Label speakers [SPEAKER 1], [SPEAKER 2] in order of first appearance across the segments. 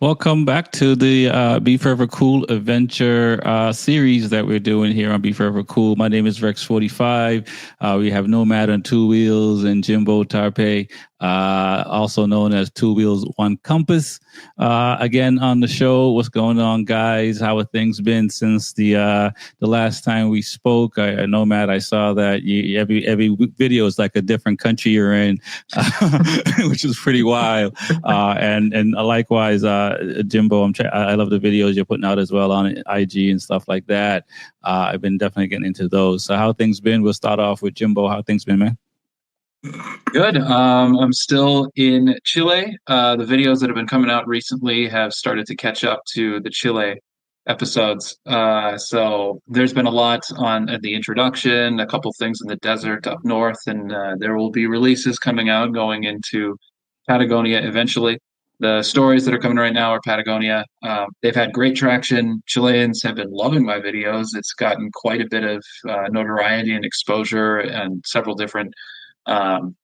[SPEAKER 1] Welcome back to the B4evaKool Adventure series that we're doing here on B4evaKool. My name is Rex45. We have Nomad on two wheels and Jimbo Tarpe, also known as Two Wheels One Compass. Again on the show, what's going on, guys? How have things been since the last time we spoke? Nomad, I saw that every video is like a different country you're in, which is pretty wild. And likewise, Jimbo, I love the videos you're putting out as well on IG and stuff like that. I've been definitely getting into those. So how things been? We'll start off with Jimbo. How things been, man?
[SPEAKER 2] Good. I'm still in Chile. The videos that have been coming out recently have started to catch up to the Chile episodes. So there's been a lot on the introduction, a couple things in the desert up north, and there will be releases coming out going into Patagonia eventually. The stories that are coming right now are Patagonia. They've had great traction. Chileans have been loving my videos. It's gotten quite a bit of notoriety and exposure and several different um,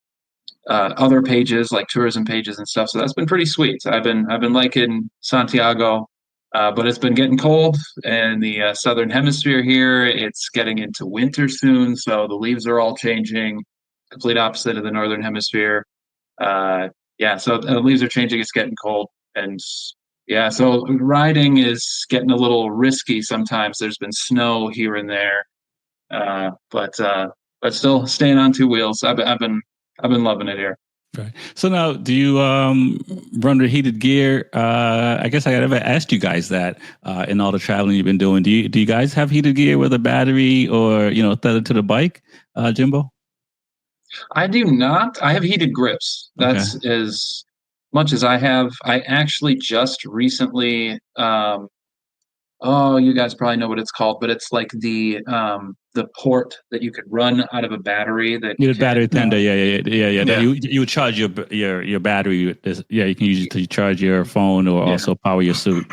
[SPEAKER 2] other pages like tourism pages and stuff. So that's been pretty sweet. I've been liking Santiago, but it's been getting cold in the southern hemisphere here. It's getting into winter soon, so the leaves are all changing. Complete opposite of the northern hemisphere. Yeah, so the leaves are changing. It's getting cold, and yeah, so riding is getting a little risky sometimes. There's been snow here and there, but still staying on two wheels. I've been loving it here.
[SPEAKER 1] Right. So now, do you run the heated gear? I guess I never asked you guys that in all the traveling you've been doing. Do you guys have heated gear with a battery or tethered to the bike, Jimbo?
[SPEAKER 2] I do not. I have heated grips.
[SPEAKER 1] Okay.
[SPEAKER 2] That's as much as I have. I actually just recently, oh, you guys probably know what it's called, but it's like the port that you could run out of a battery that
[SPEAKER 1] Yeah, the
[SPEAKER 2] can
[SPEAKER 1] battery tender. Yeah.
[SPEAKER 2] yeah.
[SPEAKER 1] You would charge your battery. Yeah, you can use it to charge your phone or
[SPEAKER 2] Yeah.
[SPEAKER 1] also power your suit.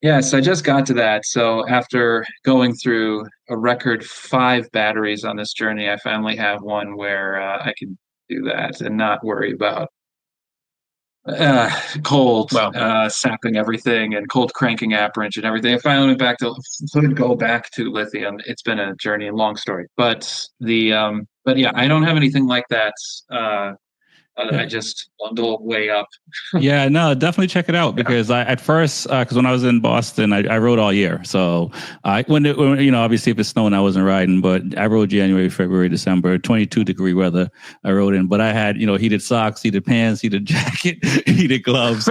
[SPEAKER 2] Yes, I just got to that. So after going through a record 5 batteries on this journey, I finally have one where I can do that and not worry about uh, cold
[SPEAKER 1] Well,
[SPEAKER 2] sapping everything and cold cranking app wrench and everything. I finally went back to go back to lithium. It's been a journey and long story, but yeah, I don't have anything like that. I
[SPEAKER 1] yeah.
[SPEAKER 2] just bundle way up.
[SPEAKER 1] Yeah, no, definitely check it out because I at first because when I was in Boston, I rode all year. So when obviously if it's snowing, I wasn't riding, but I rode January, February, December, 22-degree weather. I rode in, but I had heated socks, heated pants, heated jacket, heated gloves,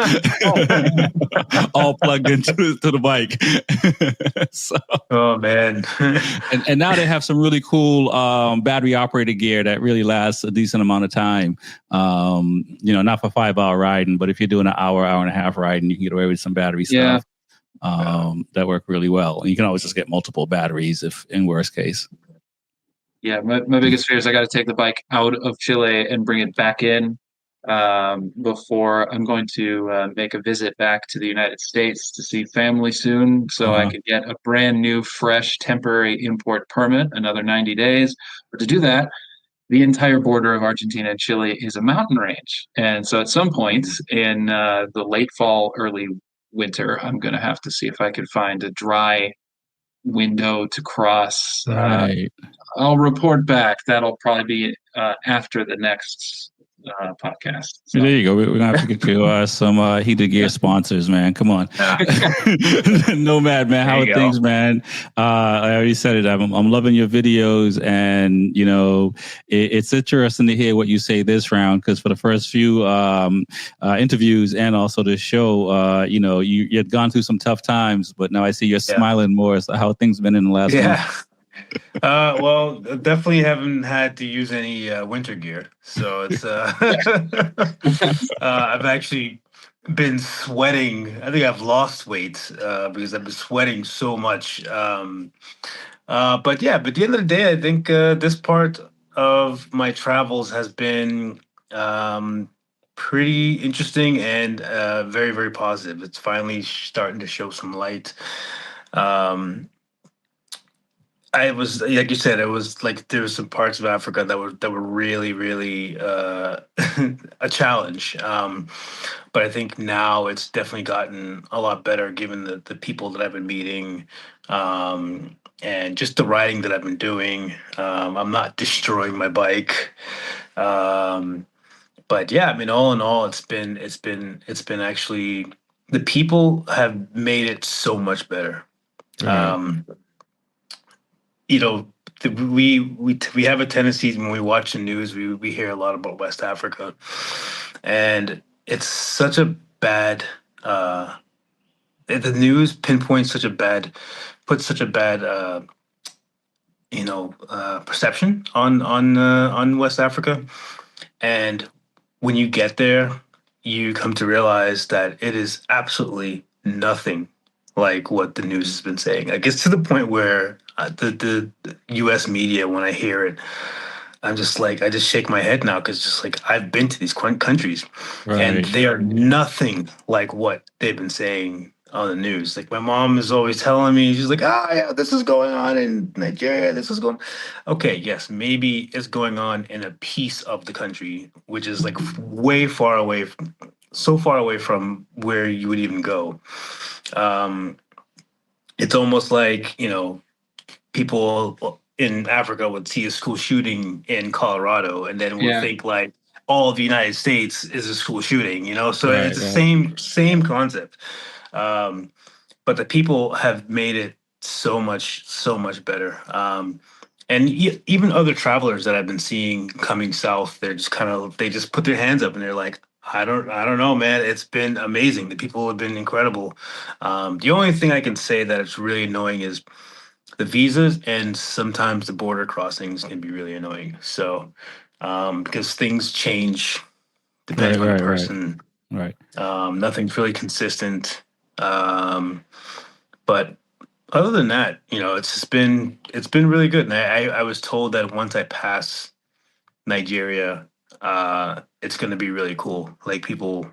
[SPEAKER 1] all plugged into the bike. So
[SPEAKER 3] Oh man.
[SPEAKER 1] and now they have some really cool battery operated gear that really lasts a decent amount of time. Not for 5 hour riding, but if you're doing an hour and a half riding, you can get away with some battery
[SPEAKER 2] Yeah.
[SPEAKER 1] stuff that work really well. And you can always just get multiple batteries if in worst case.
[SPEAKER 2] Yeah, my biggest fear is I got to take the bike out of Chile and bring it back in before I'm going to make a visit back to the United States to see family soon. So I
[SPEAKER 1] Uh-huh.
[SPEAKER 2] could get a brand new, fresh temporary import permit, another 90 days. But to do that, the entire border of Argentina and Chile is a mountain range. And so at some point in the late fall, early winter, I'm going to have to see if I can find a dry window to cross.
[SPEAKER 1] Right.
[SPEAKER 2] I'll report back. That'll probably be after the next podcast.
[SPEAKER 1] There
[SPEAKER 2] So.
[SPEAKER 1] you go. We're gonna have to get you some heated gear sponsors, man. Come on, Nomad, man. How
[SPEAKER 3] There
[SPEAKER 1] are
[SPEAKER 3] you
[SPEAKER 1] things,
[SPEAKER 3] go.
[SPEAKER 1] man? I already said it. I'm loving your videos, and it's interesting to hear what you say this round because for the first few interviews and also the show, you had gone through some tough times, but now I see you're smiling more. So how things been in the last month?
[SPEAKER 3] Yeah. Well, definitely haven't had to use any winter gear, so it's I've actually been sweating. I think I've lost weight because I've been sweating so much. But yeah, but at the end of the day, I think this part of my travels has been pretty interesting and very, very positive. It's finally starting to show some light. Um, I was like you said, it was like there were some parts of Africa that were really, really a challenge. But I think now it's definitely gotten a lot better given the people that I've been meeting, and just the riding that I've been doing. I'm not destroying my bike. Um, but yeah, I mean, all in all, it's been actually the people have made it so much better.
[SPEAKER 1] Right.
[SPEAKER 3] Um, you know, we have a tendency when we watch the news, we hear a lot about West Africa, and it's such a bad. The news pinpoints such a bad, puts such a bad, perception on West Africa, and when you get there, you come to realize that it is absolutely nothing like what the news has been saying. Like it's to the point where the U.S. media, when I hear it, I'm just like I just shake my head now because just like I've been to these countries, and
[SPEAKER 1] Right.
[SPEAKER 3] they are nothing like what they've been saying on the news. Like my mom is always telling me, she's like, "Ah, yeah, this is going on in Nigeria. This is going." Okay, yes, maybe it's going on in a piece of the country, which is like way far away, so far away from where you would even go. Um, it's almost like people in Africa would see a school shooting in Colorado and then will
[SPEAKER 2] Yeah.
[SPEAKER 3] think like all of the United States is a school shooting, so it's
[SPEAKER 1] Right.
[SPEAKER 3] the
[SPEAKER 1] Right.
[SPEAKER 3] same concept. Um, but the people have made it so much better. And even other travelers that I've been seeing coming south, they just put their hands up and they're like, I don't know, man. It's been amazing. The people have been incredible. The only thing I can say that it's really annoying is the visas, and sometimes the border crossings can be really annoying. So, because things change
[SPEAKER 1] Right.
[SPEAKER 3] depending on the
[SPEAKER 1] Right. Right.
[SPEAKER 3] person,
[SPEAKER 1] Right.
[SPEAKER 3] nothing's really consistent. But other than that, it's been really good. And I was told that once I pass Nigeria, it's going to be really cool. Like people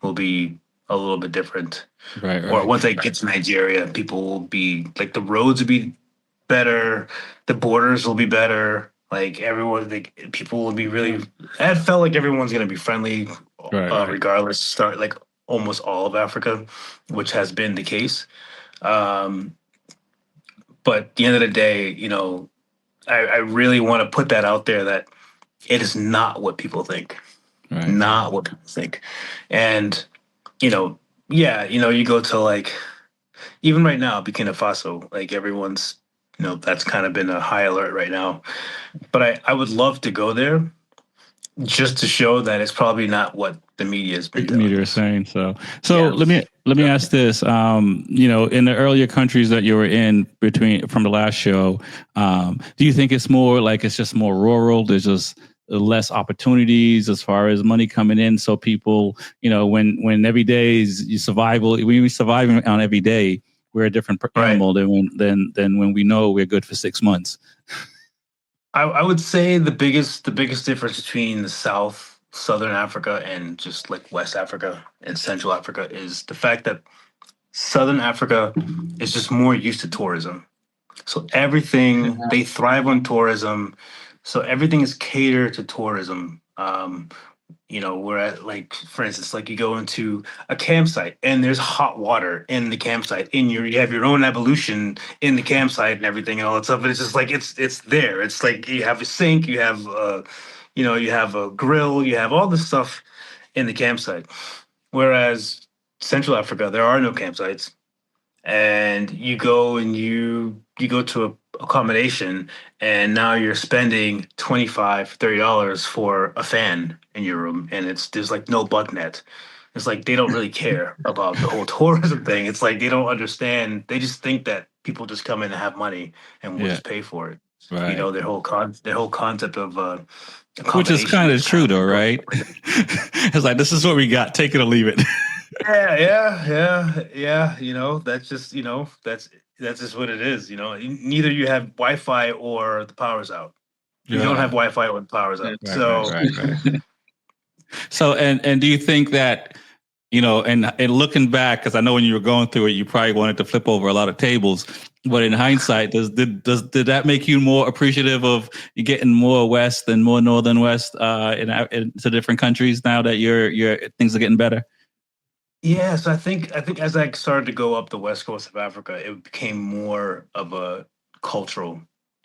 [SPEAKER 3] will be a little bit different.
[SPEAKER 1] Right.
[SPEAKER 3] Or
[SPEAKER 1] Right.
[SPEAKER 3] once I get to Nigeria, people will be like the roads will be better, the borders will be better. Like everyone, like people will be really. I felt like everyone's going to be friendly,
[SPEAKER 1] Right. Right.
[SPEAKER 3] regardless. Start like almost all of Africa, which has been the case. Um, but at the end of the day, I really want to put that out there that it is not what people think.
[SPEAKER 1] Right.
[SPEAKER 3] Not what people think. And, you know, yeah, you go to like, even right now, Burkina Faso, like everyone's, that's kind of been a high alert right now. But I would love to go there just to show that it's probably not what the media has been telling
[SPEAKER 1] Media is
[SPEAKER 3] us.
[SPEAKER 1] saying so. So
[SPEAKER 3] Yeah.
[SPEAKER 1] let me ask this. In the earlier countries that you were in between from the last show, do you think it's more like it's just more rural? There's just less opportunities as far as money coming in. So people, when every day is you survival, when we survive on every day, we're a different
[SPEAKER 3] Right.
[SPEAKER 1] animal than when we know we're good for 6 months.
[SPEAKER 3] I would say the biggest difference between the Southern Africa and just like West Africa and Central Africa is the fact that Southern Africa is just more used to tourism. So everything
[SPEAKER 2] Yeah.
[SPEAKER 3] they thrive on tourism. So everything is catered to tourism. We're at like, for instance, like you go into a campsite and there's hot water in the campsite. You have your own evolution in the campsite and everything and all that stuff. But it's just like it's there. It's like you have a sink, you have a grill, you have all this stuff in the campsite. Whereas Central Africa, there are no campsites, and you go to a accommodation, and now you're spending $25-$30 for a fan in your room, and there's like no bug net. It's like they don't really care about the whole tourism thing. It's like they don't understand. They just think that people just come in and have money and will
[SPEAKER 1] Yeah.
[SPEAKER 3] just pay for it.
[SPEAKER 1] Right.
[SPEAKER 3] Their whole concept of
[SPEAKER 1] Which is
[SPEAKER 3] accommodation
[SPEAKER 1] kind of
[SPEAKER 3] is kind
[SPEAKER 1] true
[SPEAKER 3] of
[SPEAKER 1] though, right? It's like, this is what we got. Take it or leave it.
[SPEAKER 3] yeah. That's just that's just what it is. Neither you have Wi-Fi or the power's out. You don't have
[SPEAKER 1] Yeah.
[SPEAKER 3] Wi-Fi or the power's out.
[SPEAKER 2] That's
[SPEAKER 1] Right.
[SPEAKER 3] So
[SPEAKER 1] Right. So, and do you think that, and looking back, because I know when you were going through it, you probably wanted to flip over a lot of tables. But in hindsight, did that make you more appreciative of getting more west and more northern west into different countries now that your things are getting better?
[SPEAKER 3] Yeah, so I think as I started to go up the west coast of Africa, it became more of a cultural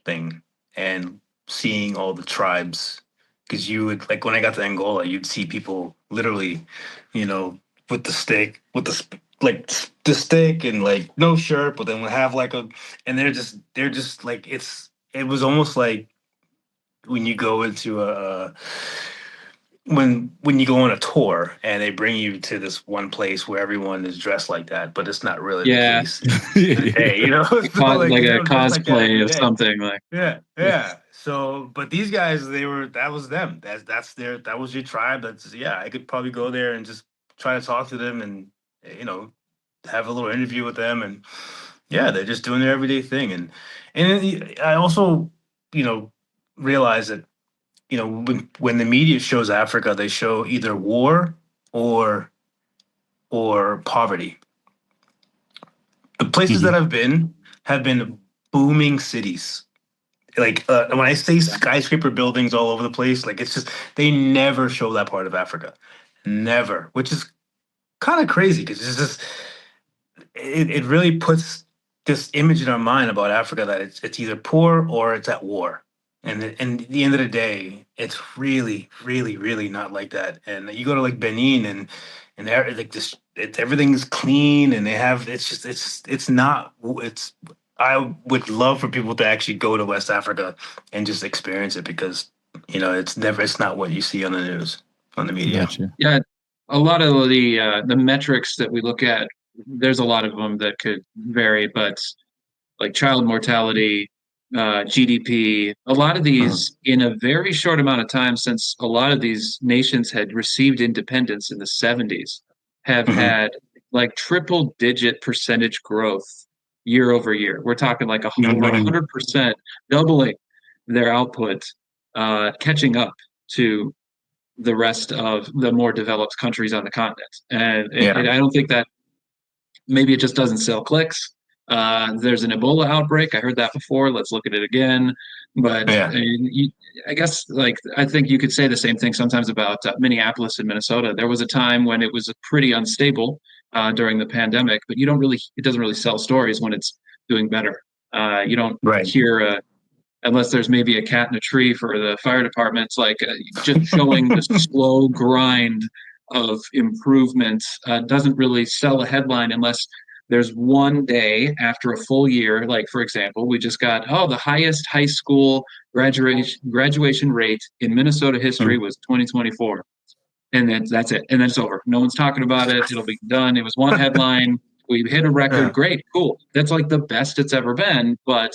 [SPEAKER 3] thing and seeing all the tribes. Because you would like when I got to Angola, you'd see people literally, you know, with the stick, with the stick and like no shirt, but then would have like a, and they're just like it was almost like when you go into a when you go on a tour and they bring you to this one place where everyone is dressed like that, but it's not really the
[SPEAKER 2] Yeah,
[SPEAKER 3] case. Hey, you know, so like
[SPEAKER 2] like
[SPEAKER 3] they
[SPEAKER 2] a
[SPEAKER 3] don't dress like that every
[SPEAKER 2] cosplay of
[SPEAKER 3] day.
[SPEAKER 2] something. Like,
[SPEAKER 3] Yeah,
[SPEAKER 2] yeah,
[SPEAKER 3] yeah. So, but these guys, that was them. That was your tribe. That's yeah. I could probably go there and just try to talk to them and you know have a little interview with them and yeah, they're just doing their everyday thing I also you know realize that when the media shows Africa, they show either war or poverty. The places that
[SPEAKER 1] Mhm.
[SPEAKER 3] I've been have been booming cities. Like when I say skyscraper buildings all over the place, like it's just they never show that part of Africa, never, which is kind of crazy because it's just it really puts this image in our mind about Africa that it's either poor or it's at war. And at the end of the day, it's really, really, really not like that. And you go to like Benin and they're like this, everything's clean and they have it's not it's. I would love for people to actually go to West Africa and just experience it because it's not what you see on the news on the media.
[SPEAKER 1] Gotcha.
[SPEAKER 2] yeah. A lot of the metrics that we look at, there's a lot of them that could vary, but like child mortality, GDP, a lot of
[SPEAKER 3] Mhm.
[SPEAKER 2] these in a very short amount of time, since a lot of these nations had received independence in the 70s, have
[SPEAKER 3] Mhm.
[SPEAKER 2] had like triple digit percentage growth year over year. We're talking like over
[SPEAKER 3] Mhm.
[SPEAKER 2] 100% doubling their output, catching up to the rest of the more developed countries on the continent. And
[SPEAKER 3] Yeah.
[SPEAKER 2] I don't think that maybe it just doesn't sell clicks. There's an Ebola outbreak. I heard that before. Let's look at it again. But
[SPEAKER 3] Yeah.
[SPEAKER 2] I guess, like, I think you could say the same thing sometimes about Minneapolis and Minnesota. There was a time when it was pretty unstable during the pandemic, but it doesn't really sell stories when it's doing better. You don't
[SPEAKER 3] Right.
[SPEAKER 2] hear unless there's maybe a cat in a tree for the fire departments, like just showing the slow grind of improvement doesn't really sell a headline unless there's one day after a full year. Like, for example, we just got, the highest high school graduation rate in Minnesota history
[SPEAKER 3] Mm.
[SPEAKER 2] was 2024. And then that's it. And then it's over. No one's talking about it. It'll be done. It was one headline. We hit a record.
[SPEAKER 3] Yeah.
[SPEAKER 2] Great, cool. That's like the best it's ever been, but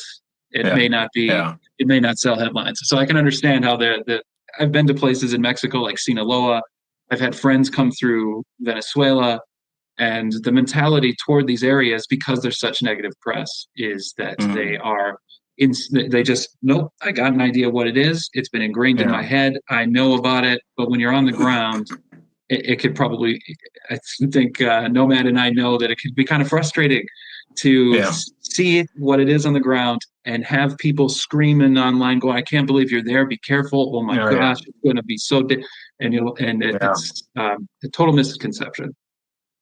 [SPEAKER 2] it
[SPEAKER 3] Yeah.
[SPEAKER 2] may not be.
[SPEAKER 3] Yeah.
[SPEAKER 2] It may not sell headlines. So I can understand how the. I've been to places in Mexico like Sinaloa. I've had friends come through Venezuela, and the mentality toward these areas, because there's such negative press, is that
[SPEAKER 3] Mm.
[SPEAKER 2] they are they just, nope, I got an idea what it is. It's been ingrained in my
[SPEAKER 3] Yeah.
[SPEAKER 2] head. I know about it. But when you're on the ground, it could probably, I think Nomad and I know that it could be kind of frustrating to
[SPEAKER 3] Yeah.
[SPEAKER 2] see what it is on the ground and have people screaming online, go, I can't believe you're there. Be careful. Oh my
[SPEAKER 3] Yeah. Yeah.
[SPEAKER 2] gosh, it's going to be so,
[SPEAKER 3] Yeah.
[SPEAKER 2] it's a total misconception.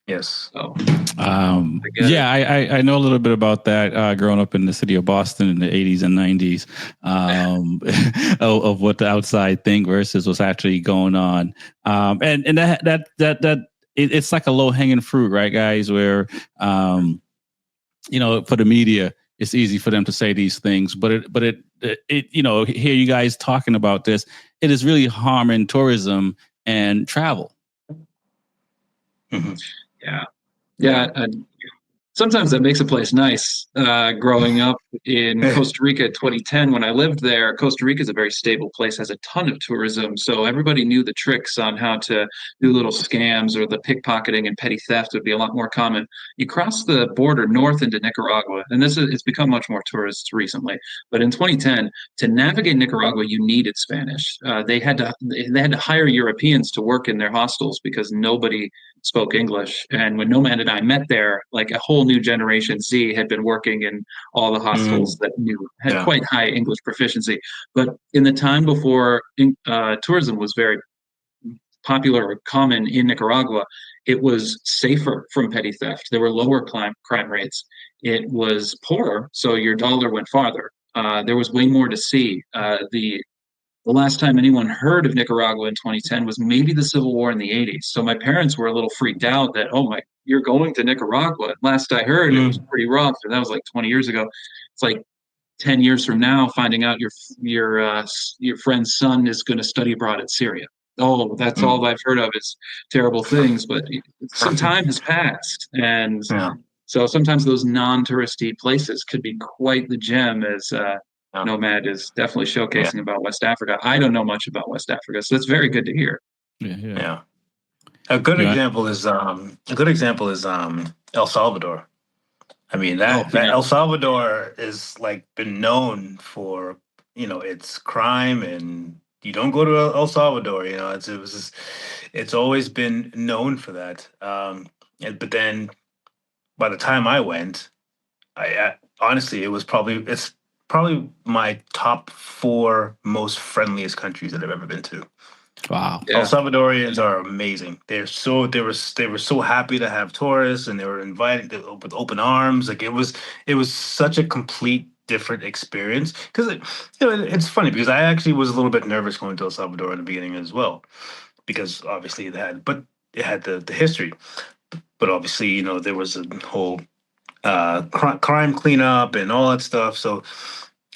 [SPEAKER 3] Yes.
[SPEAKER 2] So I get it.
[SPEAKER 1] Yeah, I know a little bit about that. Growing up in the city of Boston in the 80s and 90s, of what the outside think versus what's actually going on, and it's like a low hanging fruit, right, guys? Where for the media, it's easy for them to say these things, but hear you guys talking about this, it is really harming tourism and travel.
[SPEAKER 3] Mm-hmm.
[SPEAKER 2] Yeah.
[SPEAKER 3] Yeah.
[SPEAKER 2] Yeah. Sometimes that makes a place nice. Growing up in
[SPEAKER 3] Yeah.
[SPEAKER 2] Costa Rica in 2010, when I lived there, Costa Rica is a very stable place, has a ton of tourism. So everybody knew the tricks on how to do little scams, or the pickpocketing and petty theft would be a lot more common. You cross the border north into Nicaragua, and it's become much more tourist recently. But in 2010, to navigate Nicaragua, you needed Spanish. They had to hire Europeans to work in their hostels because nobody spoke English. And when Nomad and I met there, like a whole whole new generation Z had been working in all the hostels that had
[SPEAKER 3] Yeah.
[SPEAKER 2] quite high English proficiency. But in the time before tourism was very popular or common in Nicaragua, it was safer from petty theft. There were lower crime rates. It was poorer, so your dollar went farther. There was way more to see. The last time anyone heard of Nicaragua in 2010 was maybe the Civil War in the 80s. So my parents were a little freaked out that, oh my, you're going to Nicaragua. Last I heard, it was pretty rough, and that was like 20 years ago. It's like 10 years from now, finding out your friend's son is going to study abroad in Syria. Oh, that's all I've heard of is terrible things. But some time has passed, and
[SPEAKER 3] Yeah.
[SPEAKER 2] so sometimes those non-touristy places could be quite the gem, as Nomad is definitely showcasing about West Africa. I don't know much about West Africa, so it's very good to hear.
[SPEAKER 3] Yeah. A good example is El Salvador. I mean, that El Salvador is like been known for, its crime, and you don't go to El Salvador, it's always been known for that. But then by the time I went, I honestly, it's probably my top 4 most friendliest countries that I've ever been to.
[SPEAKER 1] Wow.
[SPEAKER 3] El Salvadorians are amazing. They were so happy to have tourists, and they were invited with open arms. Like it was such a complete different experience. Because it's funny because I actually was a little bit nervous going to El Salvador in the beginning as well, because obviously it had the history, but obviously there was a whole crime cleanup and all that stuff. So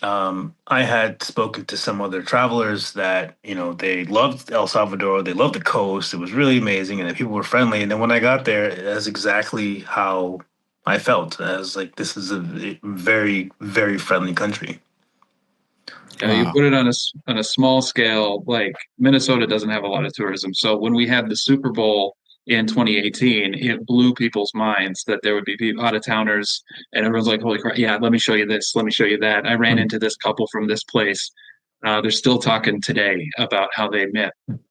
[SPEAKER 3] I had spoken to some other travelers that, they loved El Salvador, they loved the coast. It was really amazing, and the people were friendly. And then when I got there, that's exactly how I felt. I was like, this is a very, very friendly country.
[SPEAKER 2] Yeah, you put it on a small scale. Like Minnesota doesn't have a lot of tourism, so when we had the Super Bowl in 2018, it blew people's minds that there would be people, out of towners, and everyone's like, "Holy crap! Yeah, let me show you this. Let me show you that." I ran into this couple from this place. They're still talking today about how they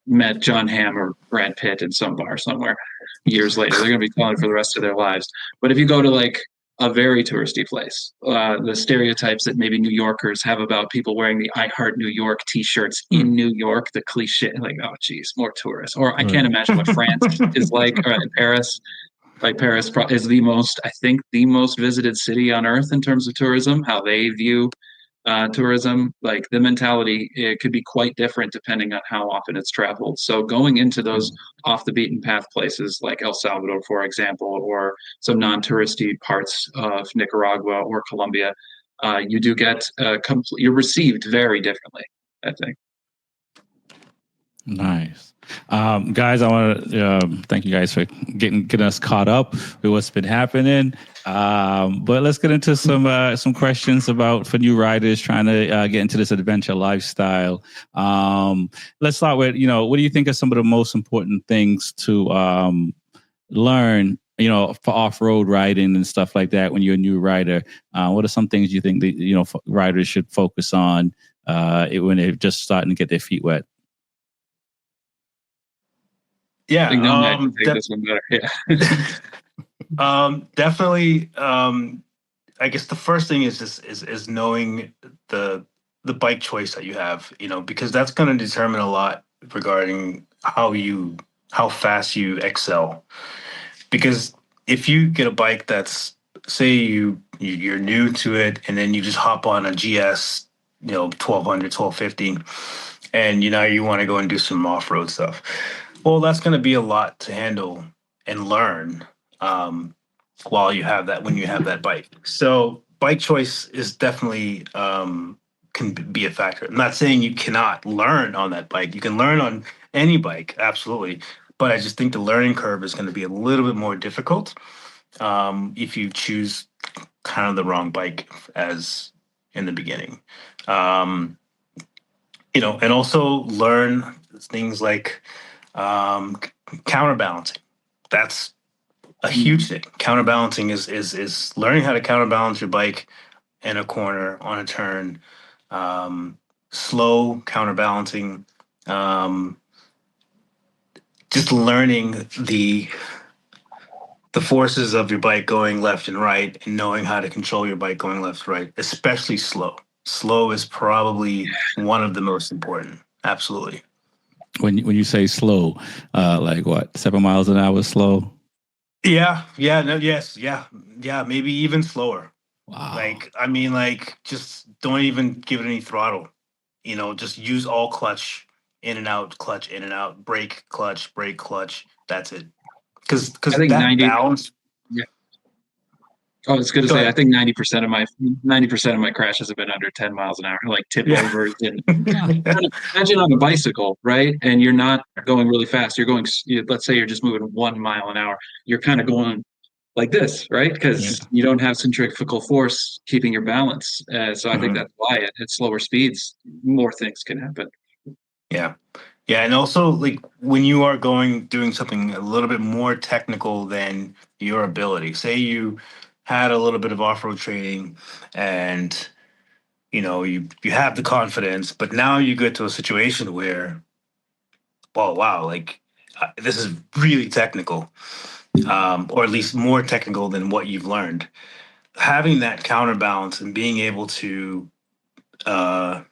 [SPEAKER 2] met John Hamm or Brad Pitt in some bar somewhere years later. They're going to be telling for the rest of their lives. But if you go to like a very touristy place, the stereotypes that maybe New Yorkers have about people wearing the "I Heart New York" T-shirts in New York, the cliche, like, oh, geez, more tourists. Or I can't imagine what France is like, or Paris. Like Paris is I think, the most visited city on earth in terms of tourism. How they view tourism, like the mentality, it could be quite different depending on how often it's traveled. So going into those off the beaten path places like El Salvador, for example, or some non-touristy parts of Nicaragua or Colombia, you do get you're received very differently, I think.
[SPEAKER 1] Nice. Guys, I want to thank you guys for getting us caught up with what's been happening. But let's get into some questions for new riders trying to get into this adventure lifestyle. Let's start with, what do you think are some of the most important things to learn, for off-road riding and stuff like that when you're a new rider? What are some things you think that, riders should focus on when they're just starting to get their feet wet?
[SPEAKER 3] Yeah,
[SPEAKER 2] I think take this one better. Yeah.
[SPEAKER 3] Definitely. I guess the first thing is knowing the bike choice that you have, because that's going to determine a lot regarding how fast you excel. Because if you get a bike that's, say you're new to it, and then you just hop on a GS, 1200, 1250, and you want to go and do some off-road stuff. Well, that's going to be a lot to handle and learn when you have that bike. So bike choice is definitely can be a factor. I'm not saying you cannot learn on that bike. You can learn on any bike, absolutely. But I just think the learning curve is going to be a little bit more difficult if you choose kind of the wrong bike as in the beginning. And also learn things like counterbalancing. That's a huge thing. Counterbalancing is learning how to counterbalance your bike in a corner, on a turn, slow counterbalancing, just learning the the forces of your bike going left and right, and knowing how to control your bike going left and right, especially slow. Slow is probably one of the most important. Absolutely.
[SPEAKER 1] When you say slow, like what, 7 miles an hour slow?
[SPEAKER 3] Yeah, yeah, no, yes, yeah, yeah, maybe even slower.
[SPEAKER 1] Wow.
[SPEAKER 3] Like, I mean, like, just don't even give it any throttle. Just use all clutch, in and out, clutch, in and out, brake, clutch, brake, clutch. That's it.
[SPEAKER 2] I
[SPEAKER 3] Because
[SPEAKER 2] think
[SPEAKER 3] that
[SPEAKER 2] 90.
[SPEAKER 3] balance.
[SPEAKER 2] Yeah. I was going to
[SPEAKER 3] Go
[SPEAKER 2] say, I
[SPEAKER 3] ahead.
[SPEAKER 2] think 90% of my crashes have been under 10 miles an hour, like tip
[SPEAKER 3] Yeah.
[SPEAKER 2] overs. And imagine on a bicycle, right? And you're not going really fast. You're going, let's say you're just moving 1 mile an hour. You're kind of going like this, right?
[SPEAKER 1] Yeah.
[SPEAKER 2] Because you don't have centrifugal force keeping your balance. So I think
[SPEAKER 3] Mhm.
[SPEAKER 2] that's why at slower speeds, more things can happen.
[SPEAKER 3] Yeah. Yeah, and also like when you are doing something a little bit more technical than your ability. Say you had a little bit of off-road training and you have the confidence, but now you get to a situation where, well, wow, like this is really technical, or at least more technical than what you've learned. Having that counterbalance and being able uh,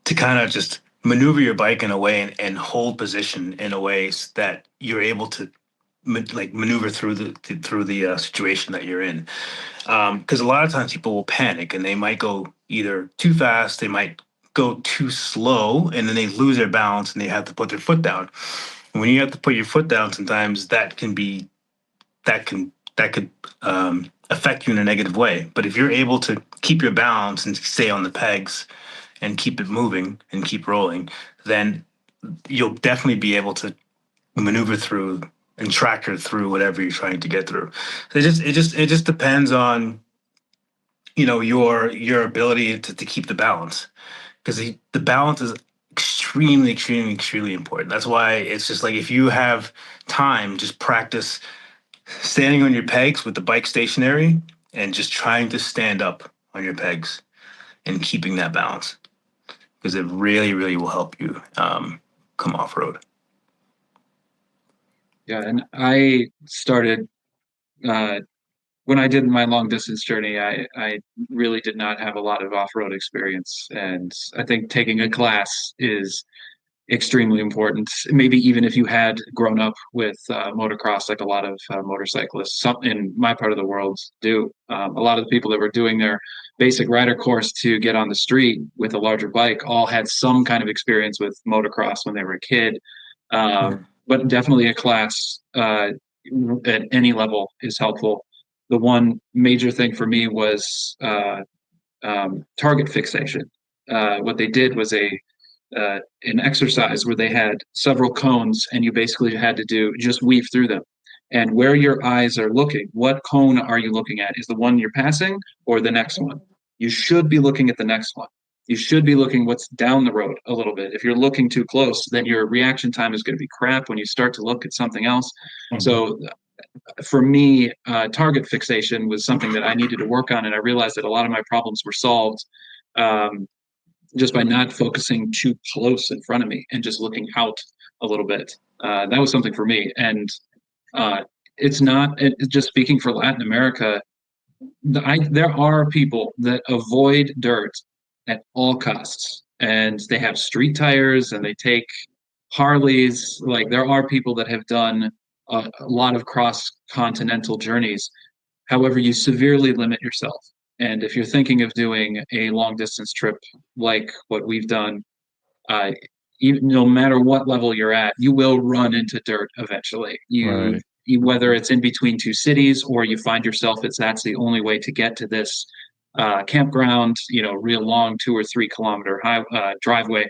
[SPEAKER 3] to kind of just maneuver your bike in a way and hold position in a way that you're able to like maneuver through the situation that you're in. Because a lot of times people will panic and they might go either too fast, they might go too slow, and then they lose their balance and they have to put their foot down. And when you have to put your foot down, sometimes that could affect you in a negative way. But if you're able to keep your balance and stay on the pegs and keep it moving and keep rolling, then you'll definitely be able to maneuver through and tractor through whatever you're trying to get through. So it just depends on your ability to keep the balance, because the balance is extremely extremely extremely important. That's why it's just like if you have time, just practice standing on your pegs with the bike stationary and just trying to stand up on your pegs and keeping that balance, because it really really will help you come off road.
[SPEAKER 2] Yeah. And I started, uh, when I did my long distance journey, I really did not have a lot of off road experience. And I think taking a class is extremely important. Maybe even if you had grown up with motocross, like a lot of motorcyclists, some in my part of the world do. A lot of the people that were doing their basic rider course to get on the street with a larger bike all had some kind of experience with motocross when they were a kid. But definitely a class at any level is helpful. The one major thing for me was target fixation. What they did was an exercise where they had several cones, and you basically had to do just weave through them. And where your eyes are looking, what cone are you looking at? Is the one you're passing or the next one? You should be looking at the next one. You should be looking what's down the road a little bit. If you're looking too close, then your reaction time is going to be crap when you start to look at something else. So for me, target fixation was something that I needed to work on, and I realized that a lot of my problems were solved um, just by not focusing too close in front of me and just looking out a little bit. That was something for me, and uh, it's not just speaking for Latin America. There are people that avoid dirt at all costs, and they have street tires and they take Harleys. Like there are people that have done a lot of cross continental journeys. However, you severely limit yourself. And if you're thinking of doing a long distance trip like what we've done, uh, no matter what level you're at, you will run into dirt eventually.
[SPEAKER 1] Right.
[SPEAKER 2] Whether it's in between two cities or you find yourself that's the only way to get to this campground, real long 2 or 3 kilometer driveway,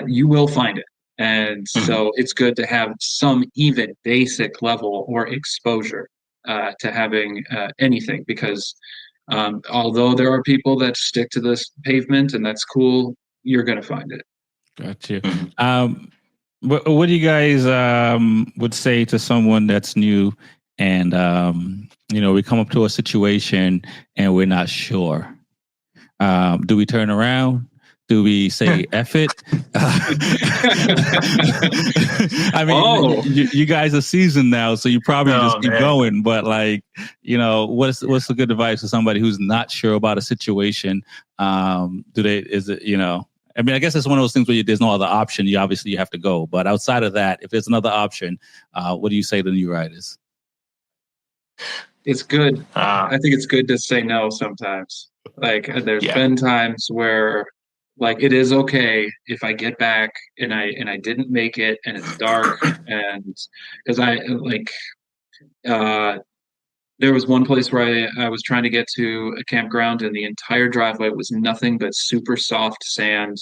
[SPEAKER 2] you will find it. And
[SPEAKER 3] Mhm.
[SPEAKER 2] so it's good to have some even basic level or exposure to having anything, because although there are people that stick to this pavement and that's cool, you're going to find it.
[SPEAKER 1] Gotcha.
[SPEAKER 3] Mhm.
[SPEAKER 1] What do you guys would say to someone that's new and we come up to a situation and we're not sure? Do we turn around? Do we say F it? I mean, you guys are seasoned now, so you probably just keep going. But like, what's the good advice for somebody who's not sure about a situation? I mean, I guess it's one of those things where there's no other option. You have to go. But outside of that, if there's another option, what do you say to new riders?
[SPEAKER 2] It's good. I think it's good to say no sometimes. Like there's been times where like it is okay if I get back and I didn't make it and it's dark and because there was one place where I was trying to get to a campground and the entire driveway was nothing but super soft sand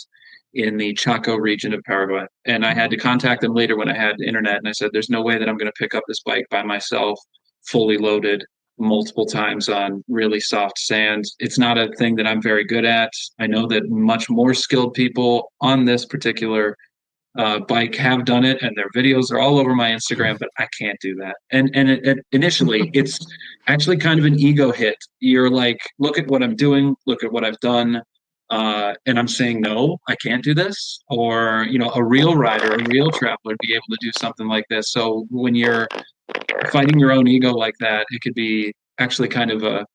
[SPEAKER 2] in the Chaco region of Paraguay. And I had to contact them later when I had internet and I said, there's no way that I'm going to pick up this bike by myself, fully loaded multiple times on really soft sand. It's not a thing that I'm very good at. I know that much more skilled people on this particular bike have done it, and their videos are all over my Instagram, but I can't do that. And initially, it's actually kind of an ego hit. You're like, look at what I'm doing, look at what I've done, and I'm saying no, I can't do this. Or a real rider, a real traveler, would be able to do something like this. So when you're fighting your own ego like that, it could be actually kind of a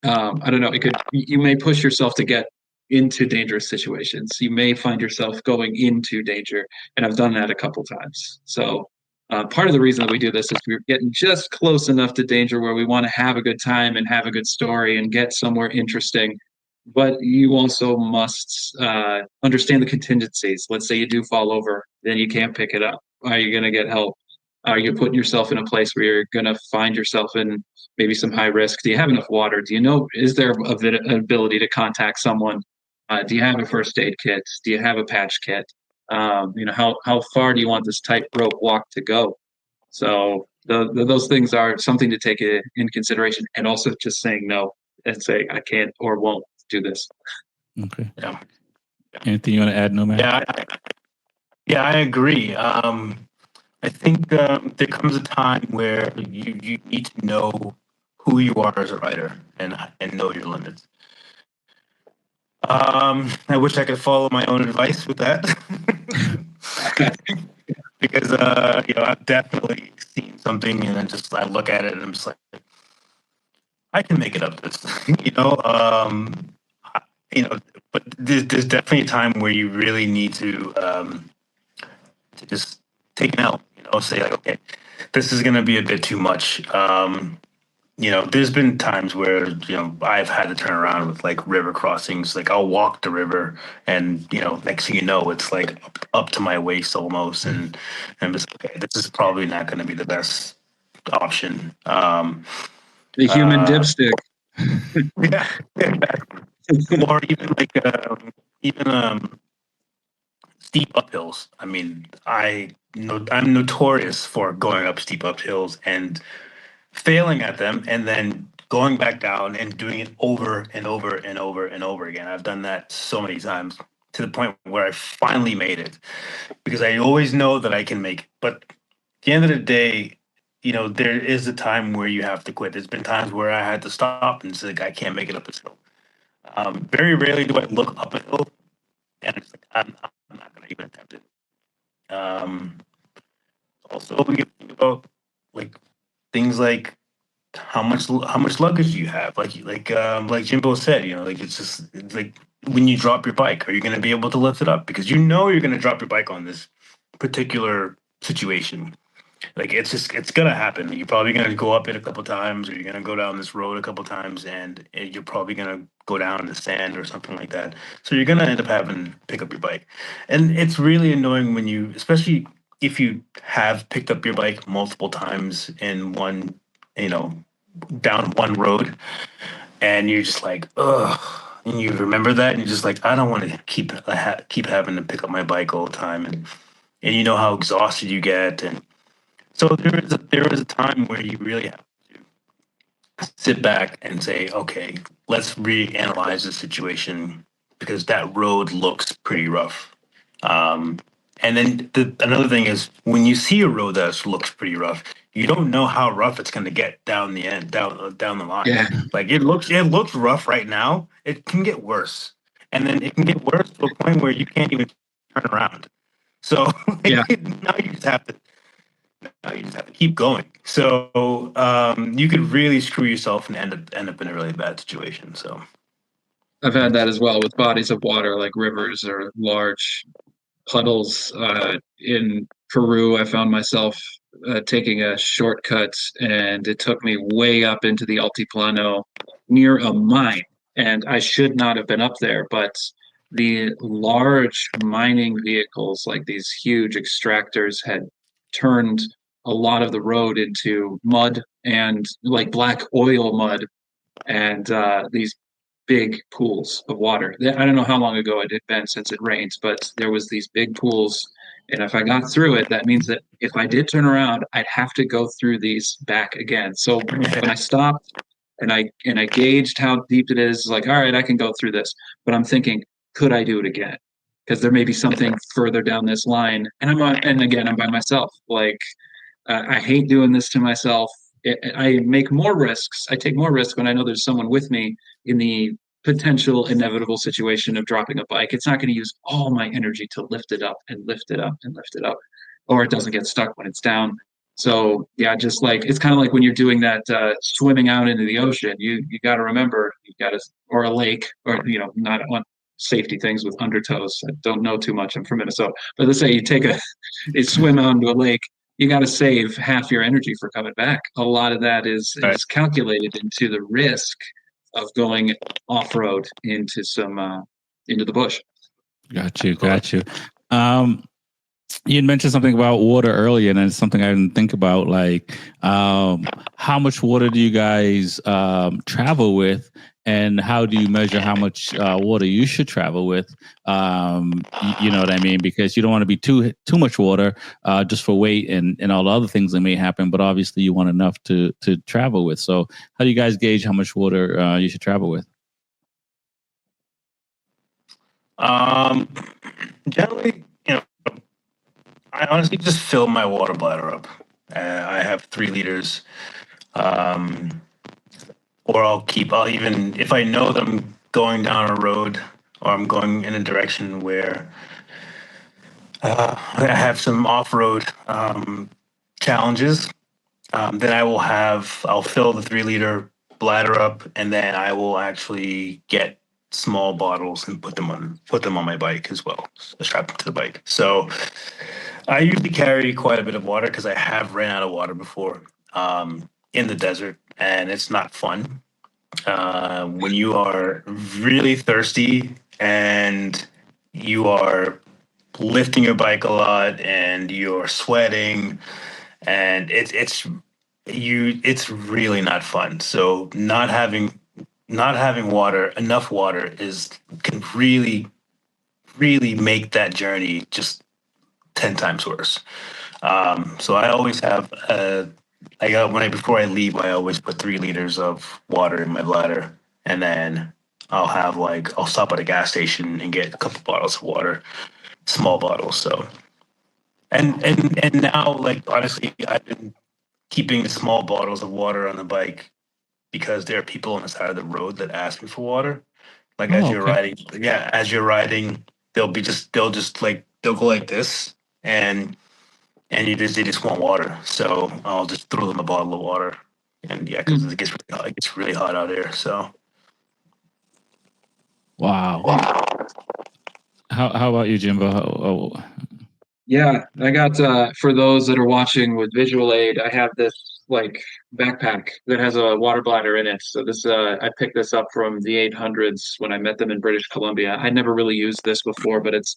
[SPEAKER 2] I don't know. You may push yourself to get into dangerous situations. You may find yourself going into danger, and I've done that a couple times. So part of the reason that we do this is we're getting just close enough to danger where we want to have a good time and have a good story and get somewhere interesting. But you also must understand the contingencies. Let's say you do fall over, then you can't pick it up. Are you going to get help? Are you putting yourself in a place where you're going to find yourself in maybe some high risk? Do you have enough water? Is there an ability to contact someone? Do you have a first aid kit? Do you have a patch kit? How far do you want this tightrope walk to go? So those things are something to take in consideration, and also just saying no and say I can't or won't do this.
[SPEAKER 1] Okay. Yeah. Anything you want to add, Nomad?
[SPEAKER 3] I agree. I think there comes a time where you need to know who you are as a writer and know your limits. I wish I could follow my own advice with that. Because I've definitely seen something and then I look at it and I'm just like, I can make it up this, but there's definitely a time where you really need to just take an L, say like, okay, this is going to be a bit too much. There's been times where, I've had to turn around with like river crossings. Like I'll walk the river and, next thing you know, it's like up to my waist almost. And I'm just, okay, this is probably not going to be the best option.
[SPEAKER 2] The human dipstick.
[SPEAKER 3] Yeah. Or even steep uphills. I mean, I'm notorious for going up steep uphills and failing at them and then going back down and doing it over and over and over and over again. I've done that so many times to the point where I finally made it because I always know that I can make it. But at the end of the day, there is a time where you have to quit. There's been times where I had to stop and say, like, I can't make it up this hill. Very rarely do I look up a hill and it's like, I'm not going to even attempt it. Also, we think about like things like how much luggage do you have? Like Jimbo said, it's like when you drop your bike, are you going to be able to lift it up? Because you're going to drop your bike on this particular situation. Like it's going to happen. You're probably going to go up it a couple times, or you're going to go down this road a couple times, and you're probably going to go down in the sand or something like that. So you're going to end up having to pick up your bike, and it's really annoying when especially if you have picked up your bike multiple times in one, down one road, and you're just like, ugh. And you remember that, and you're just like, I don't want to keep having to pick up my bike all the time, and you know how exhausted you get, and so there is a time where you really have to sit back and say, okay, let's reanalyze the situation because that road looks pretty rough. And then another thing is when you see a road that looks pretty rough, you don't know how rough it's going to get down the line. Yeah. Like it looks rough right now. It can get worse. and then it can get worse to a point where you can't even turn around. So
[SPEAKER 2] Yeah.
[SPEAKER 3] now you just have to keep going. So you could really screw yourself and end up in a really bad situation. So
[SPEAKER 2] I've had that as well with bodies of water like rivers or large puddles. In Peru, I found myself taking a shortcut, and it took me way up into the Altiplano near a mine. And I should not have been up there, but the large mining vehicles, like these huge extractors, had turned a lot of the road into mud and like black oil mud and these big pools of water. I don't know how long ago it had been since it rained, but there was these big pools. And if I got through it, that means that if I did turn around, I'd have to go through these back again. So when I stopped and I gauged how deep it is, like, all right, I can go through this. But I'm thinking, could I do it again? Because there may be something further down this line. And again, I'm by myself. Like, I hate doing this to myself. I make more risks. I take more risks when I know there's someone with me in the potential inevitable situation of dropping a bike. It's not going to use all my energy to lift it up and lift it up and lift it up, or it doesn't get stuck when it's down. So yeah, just like it's kind of like when you're doing that swimming out into the ocean. You got to remember you got to, or a lake, or not on safety things with undertows. I don't know too much. I'm from Minnesota, but let's say you take a swim out into a lake, you got to save half your energy for coming back. A lot of that is calculated into the risk of going off road into the bush.
[SPEAKER 1] Got you. You had mentioned something about water earlier, and it's something I didn't think about. Like, how much water do you guys travel with, and how do you measure how much water you should travel with? You know what I mean? Because you don't want to be too much water just for weight and all the other things that may happen. But obviously, you want enough to travel with. So, how do you guys gauge how much water you should travel with?
[SPEAKER 3] Generally, I honestly just fill my water bladder up. I have 3 liters, or I'll even, if I know that I'm going down a road or I'm going in a direction where I have some off-road challenges, then I'll fill the 3 liter bladder up, and then I will actually get small bottles and put them on my bike as well, strap them to the bike. So I usually carry quite a bit of water because I have ran out of water before in the desert, and it's not fun. When you are really thirsty and you are lifting your bike a lot and you're sweating, and it's really not fun. So not having water, enough water, can really make that journey just 10 times worse. So I always have before I leave, I always put 3 liters of water in my bladder, and then I'll stop at a gas station and get a couple bottles of water, small bottles. So and now, like, honestly, I've been keeping small bottles of water on the bike because there are people on the side of the road that ask me for water. Like, as
[SPEAKER 1] Oh,
[SPEAKER 3] you're
[SPEAKER 1] okay.
[SPEAKER 3] riding, yeah, as you're riding, they'll go like this, and they just want water. So I'll just throw them a bottle of water, and yeah, because it gets really hot out here. So
[SPEAKER 1] Wow. How about you, Jimbo?
[SPEAKER 2] Yeah, I got for those that are watching with visual aid, I have this like backpack that has a water bladder in it. So this I picked this up from the 800s when I met them in British Columbia. I'd never really used this before, but it's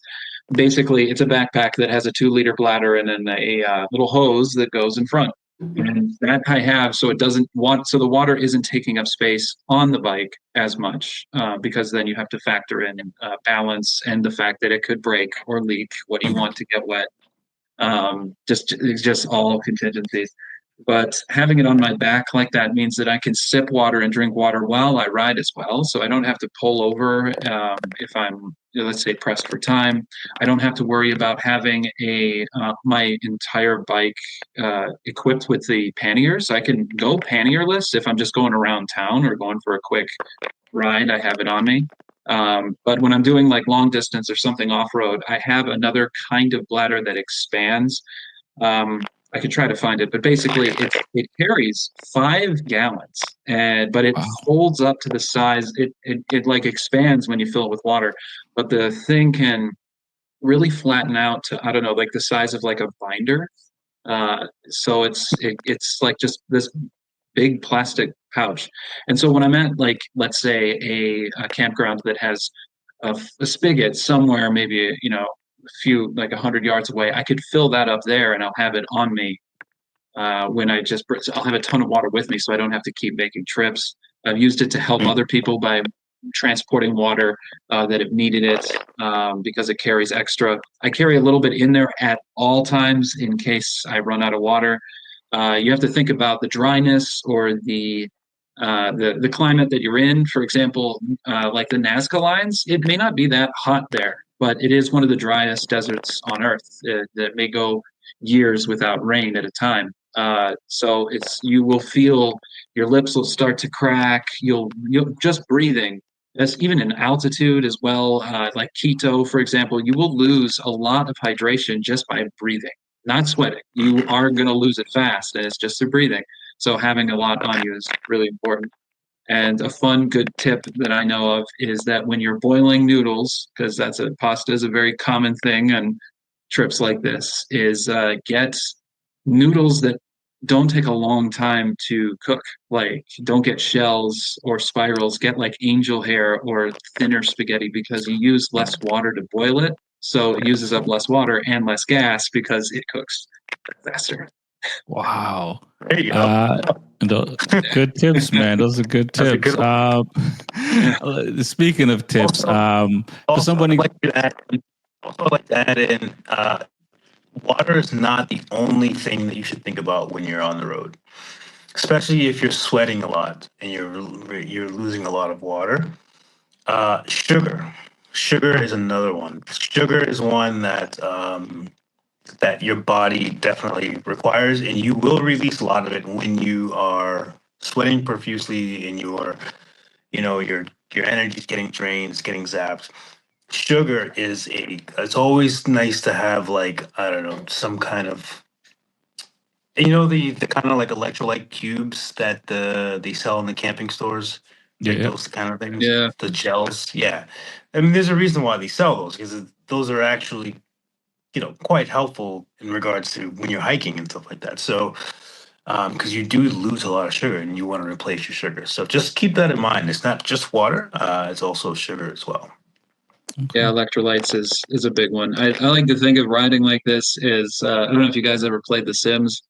[SPEAKER 2] a backpack that has a 2 liter bladder and then a little hose that goes in front. And that I have, so the water isn't taking up space on the bike as much, because then you have to factor in balance and the fact that it could break or leak. What do you want to get wet? It's just all contingencies. But having it on my back like that means that I can sip water and drink water while I ride as well. So I don't have to pull over if I'm, let's say, pressed for time. I don't have to worry about having my entire bike equipped with the panniers. I can go pannierless if I'm just going around town or going for a quick ride. I have it on me. But when I'm doing like long distance or something off road, I have another kind of bladder that expands. I could try to find it, but basically it carries 5 gallons, and but it
[SPEAKER 1] Wow.
[SPEAKER 2] folds up to the size. It like expands when you fill it with water, but the thing can really flatten out to, I don't know, like the size of like a binder. So it's like just this big plastic pouch. And so when I'm at like, let's say a campground that has a spigot somewhere, maybe, a few, like 100 yards away, I could fill that up there and I'll have it on me when I'll have a ton of water with me so I don't have to keep making trips. I've used it to help other people by transporting water that have needed it because it carries extra. I carry a little bit in there at all times in case I run out of water. You have to think about the dryness or the climate that you're in. For example, like the Nazca Lines, it may not be that hot there, but it is one of the driest deserts on Earth that may go years without rain at a time. So you will feel your lips will start to crack. You'll just breathing. That's even in altitude as well. Like Quito, for example, you will lose a lot of hydration just by breathing, not sweating. You are going to lose it fast, and it's just through breathing. So having a lot on you is really important. And a fun, good tip that I know of is that when you're boiling noodles, because pasta is a very common thing on trips like this, is get noodles that don't take a long time to cook. Like, don't get shells or spirals. Get like angel hair or thinner spaghetti because you use less water to boil it. So it uses up less water and less gas because it cooks faster.
[SPEAKER 1] Wow.
[SPEAKER 3] There you go.
[SPEAKER 1] Good tips, man. Those are good
[SPEAKER 3] That's a
[SPEAKER 1] tips.
[SPEAKER 3] good
[SPEAKER 1] Speaking of tips, for
[SPEAKER 3] Also,
[SPEAKER 1] somebody,
[SPEAKER 3] I'd like to add in, water is not the only thing that you should think about when you're on the road, especially if you're sweating a lot and you're losing a lot of water. Sugar. Sugar is another one. Sugar is one that your body definitely requires, and you will release a lot of it when you are sweating profusely and your energy is getting drained, it's getting zapped. Sugar it's always nice to have, like, I don't know, some kind of, the kind of like electrolyte cubes that they sell in the camping stores, like
[SPEAKER 1] yeah,
[SPEAKER 3] those kind of things,
[SPEAKER 2] Yeah.
[SPEAKER 3] the gels. Yeah, I mean, there's a reason why they sell those, because those are actually quite helpful in regards to when you're hiking and stuff like that. So because you do lose a lot of sugar and you want to replace your sugar, so just keep that in mind. It's not just water; it's also sugar as well.
[SPEAKER 2] Yeah,
[SPEAKER 1] okay.
[SPEAKER 2] electrolytes is a big one. I like to think of riding like this is I don't know if you guys ever played The Sims,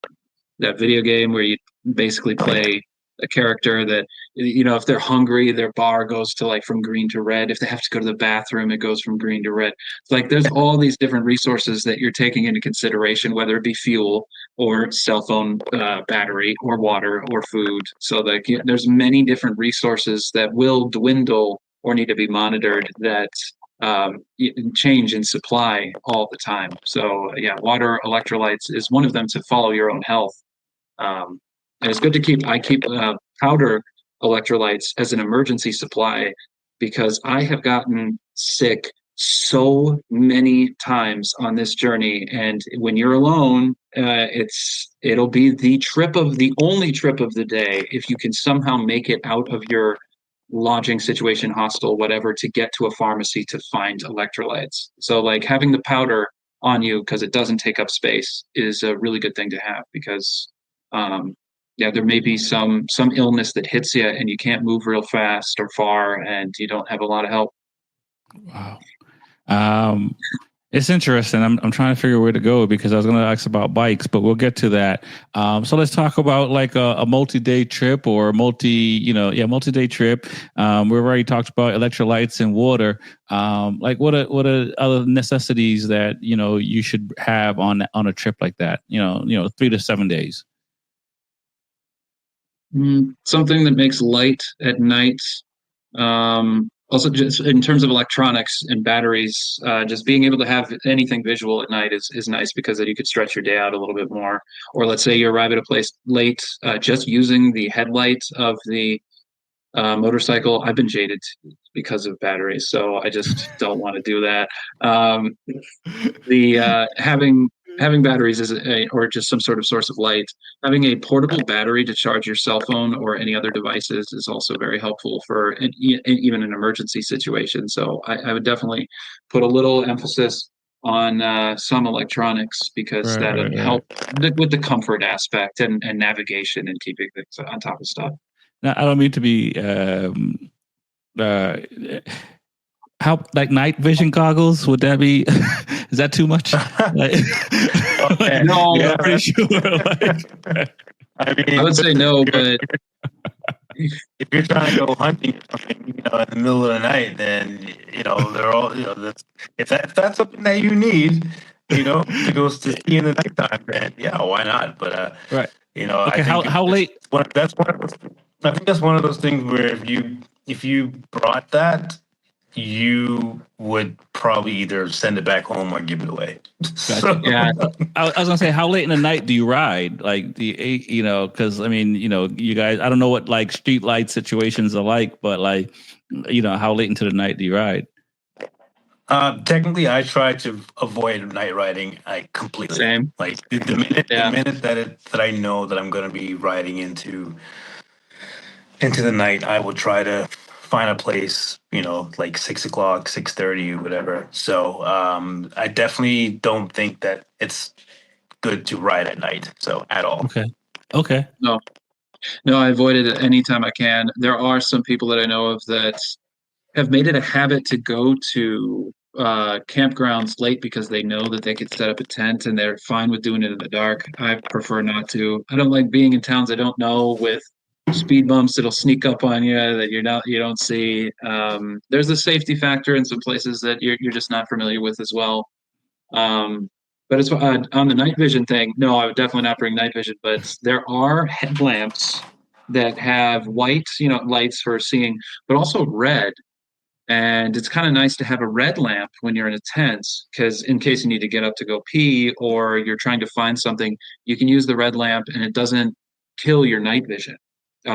[SPEAKER 2] that video game where you basically
[SPEAKER 3] Oh yeah.
[SPEAKER 2] play a character that, if they're hungry, their bar goes to like from green to red. If they have to go to the bathroom, it goes from green to red. It's like there's all these different resources that you're taking into consideration, whether it be fuel or cell phone battery or water or food. So like there's many different resources that will dwindle or need to be monitored that change in supply all the time. So yeah, water, electrolytes is one of them to follow your own health. And it's good to I keep powder electrolytes as an emergency supply because I have gotten sick so many times on this journey. And when you're alone, it'll be the only trip of the day if you can somehow make it out of your lodging situation, hostel, whatever, to get to a pharmacy to find electrolytes. So like having the powder on you because it doesn't take up space is a really good thing to have because um, yeah, there may be some illness that hits you and you can't move real fast or far and you don't have a lot of help.
[SPEAKER 1] Wow. Um, it's interesting. I'm trying to figure where to go because I was going to ask about bikes, but we'll get to that. So let's talk about like a multi-day trip or multi-day trip. We've already talked about electrolytes and water. Like what are other necessities that, you should have on a trip like that? 3 to 7 days.
[SPEAKER 2] Something that makes light at night. Also, just in terms of electronics and batteries, just being able to have anything visual at night is nice because then you could stretch your day out a little bit more. Or let's say you arrive at a place late, just using the headlight of the motorcycle. I've been jaded because of batteries. So I just don't want to do that. Um, the having batteries or just some sort of source of light. Having a portable battery to charge your cell phone or any other devices is also very helpful for even an emergency situation. So I would definitely put a little emphasis on some electronics, because
[SPEAKER 1] Right,
[SPEAKER 2] that'll
[SPEAKER 1] right,
[SPEAKER 2] help
[SPEAKER 1] right.
[SPEAKER 2] with the comfort aspect and navigation and keeping things on top of stuff.
[SPEAKER 1] Now, I don't mean to be uh, how like night vision goggles, would that be is that too much? Like,
[SPEAKER 3] Okay.
[SPEAKER 2] No,
[SPEAKER 3] Yeah,
[SPEAKER 1] I'm pretty sure like,
[SPEAKER 3] I mean,
[SPEAKER 2] I would say no, but
[SPEAKER 3] if you're trying to go hunting or something, in the middle of the night, then they're all if that's something that you need, to go to see in the nighttime, then yeah, why not? But
[SPEAKER 1] right.
[SPEAKER 3] I
[SPEAKER 1] Okay,
[SPEAKER 3] think
[SPEAKER 1] how late?
[SPEAKER 3] that's one of those. I think that's one of those things where if you brought that, you would probably either send it back home or give it away.
[SPEAKER 1] Gotcha.
[SPEAKER 3] So
[SPEAKER 2] yeah,
[SPEAKER 1] I was gonna say, how late in the night do you ride? Like because I mean, you guys, I don't know what like street light situations are like, but like, how late into the night do you ride?
[SPEAKER 3] technically, I try to avoid night riding completely.
[SPEAKER 2] same.
[SPEAKER 3] Like the
[SPEAKER 2] Yeah.
[SPEAKER 3] minute that I know that I'm going to be riding into the night, I will try to find a place, like 6 o'clock, 6:30, whatever. So I definitely don't think that it's good to ride at night. So at all.
[SPEAKER 1] Okay. Okay.
[SPEAKER 2] No, no, I avoid it anytime I can. There are some people that I know of that have made it a habit to go to campgrounds late because they know that they could set up a tent and they're fine with doing it in the dark. I prefer not to. I don't like being in towns I don't know with speed bumps that'll sneak up on you that you don't see. There's a safety factor in some places that you're just not familiar with as well. Um, but as on the night vision thing, no, I would definitely not bring night vision. But there are headlamps that have white, lights for seeing, but also red. And it's kind of nice to have a red lamp when you're in a tent, because in case you need to get up to go pee or you're trying to find something, you can use the red lamp and it doesn't kill your night vision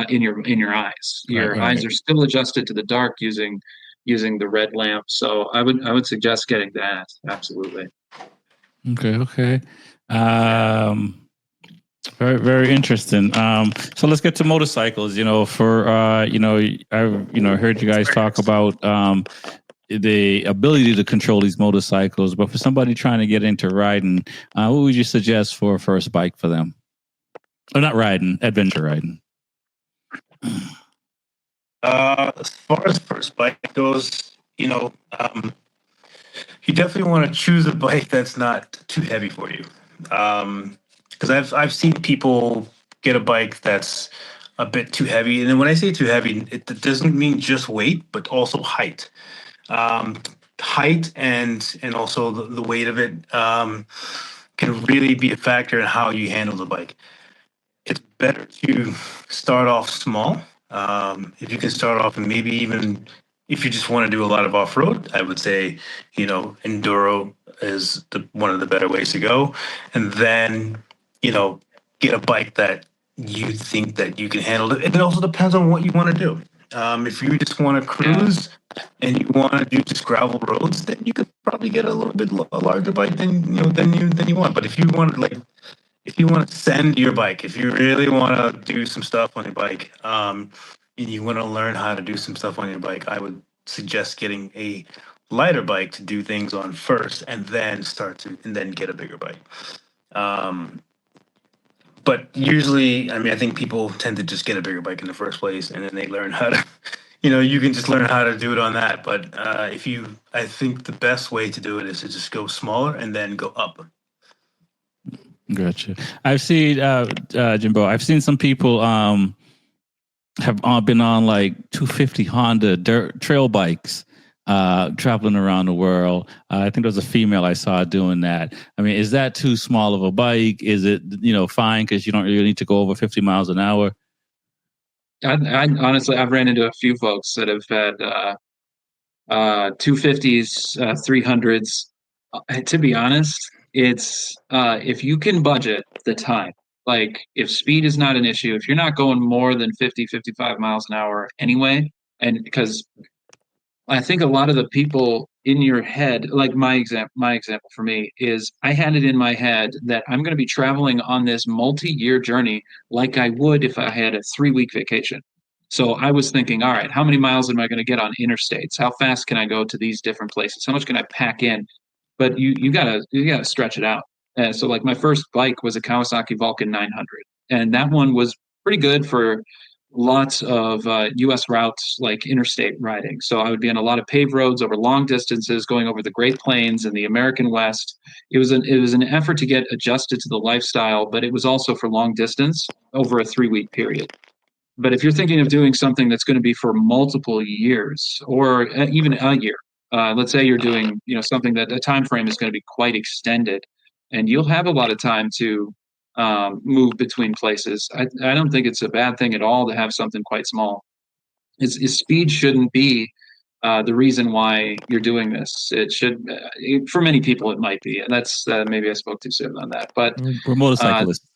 [SPEAKER 2] in your eyes.
[SPEAKER 1] Right.
[SPEAKER 2] Your eyes
[SPEAKER 1] Right.
[SPEAKER 2] are still adjusted to the dark using the red lamp. So I would suggest getting that. Absolutely.
[SPEAKER 1] Okay. Okay. Um. Very, very interesting. So let's get to motorcycles. For I heard you guys talk about the ability to control these motorcycles, but for somebody trying to get into riding, what would you suggest for a first bike for them? Or not riding, adventure riding.
[SPEAKER 3] As far as first bike goes, you definitely want to choose a bike that's not too heavy for you. Because I've seen people get a bike that's a bit too heavy, and then when I say too heavy, it doesn't mean just weight, but also height. Um, Height and also the weight of it can really be a factor in how you handle the bike. It's better to start off small. If you can start off and maybe even if you just want to do a lot of off road, I would say, enduro is one of the better ways to go. And then, you know, get a bike that you think that you can handle it. It also depends on what you want to do. If you just want to
[SPEAKER 2] Yeah.
[SPEAKER 3] cruise and you want to do just gravel roads, then you could probably get a little bit a larger bike than you want. But if you want to send your bike, if you really want to do some stuff on your bike, and you want to learn how to do some stuff on your bike, I would suggest getting a lighter bike to do things on first, and then get a bigger bike. Um, but usually, I mean, I think people tend to just get a bigger bike in the first place, and then they learn how to. You can just learn how to do it on that. But I think the best way to do it is to just go smaller and then go up.
[SPEAKER 1] Gotcha. I've seen Jimbo. I've seen some people have been on like 250 Honda dirt trail bikes, traveling around the world. I think there was a female I saw doing that. I mean, is that too small of a bike? Is it fine because you don't really need to go over 50 miles an hour?
[SPEAKER 2] I honestly, I've ran into a few folks that have had 250s, 300s. To be honest, it's if you can budget the time, like if speed is not an issue, if you're not going more than 50, 55 miles an hour anyway, and because I think a lot of the people in your head, like my example for me is I had it in my head that I'm going to be traveling on this multi-year journey like I would if I had a 3 week vacation. So I was thinking, all right, how many miles am I going to get on interstates? How fast can I go to these different places? How much can I pack in? But you gotta stretch it out. So like my first bike was a Kawasaki Vulcan 900, and that one was pretty good for lots of U.S. routes like interstate riding. So I would be on a lot of paved roads over long distances, going over the Great Plains and the American West. It was an effort to get adjusted to the lifestyle, but it was also for long distance over a 3 week period. But if you're thinking of doing something that's going to be for multiple years or even a year, let's say you're doing something that a time frame is going to be quite extended, and you'll have a lot of time to move between places. I don't think it's a bad thing at all to have something quite small. Speed shouldn't be the reason why you're doing this. It should, for many people, it might be, and that's maybe I spoke too soon on that. But
[SPEAKER 1] We're
[SPEAKER 2] uh,
[SPEAKER 1] motorcyclists.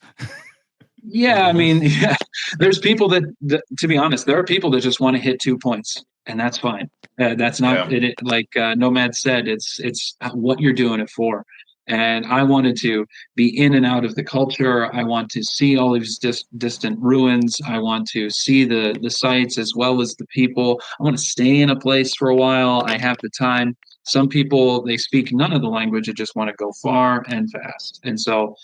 [SPEAKER 2] yeah, I mean, yeah, there's people that, to be honest, there are people that just want to hit 2 points, and that's fine. That's not
[SPEAKER 3] Yeah.
[SPEAKER 2] like Nomad said. It's what you're doing it for. And I wanted to be in and out of the culture. I want to see all these distant ruins. I want to see the sights as well as the people. I want to stay in a place for a while. I have the time. Some people, they speak none of the language and just want to go far and fast. And so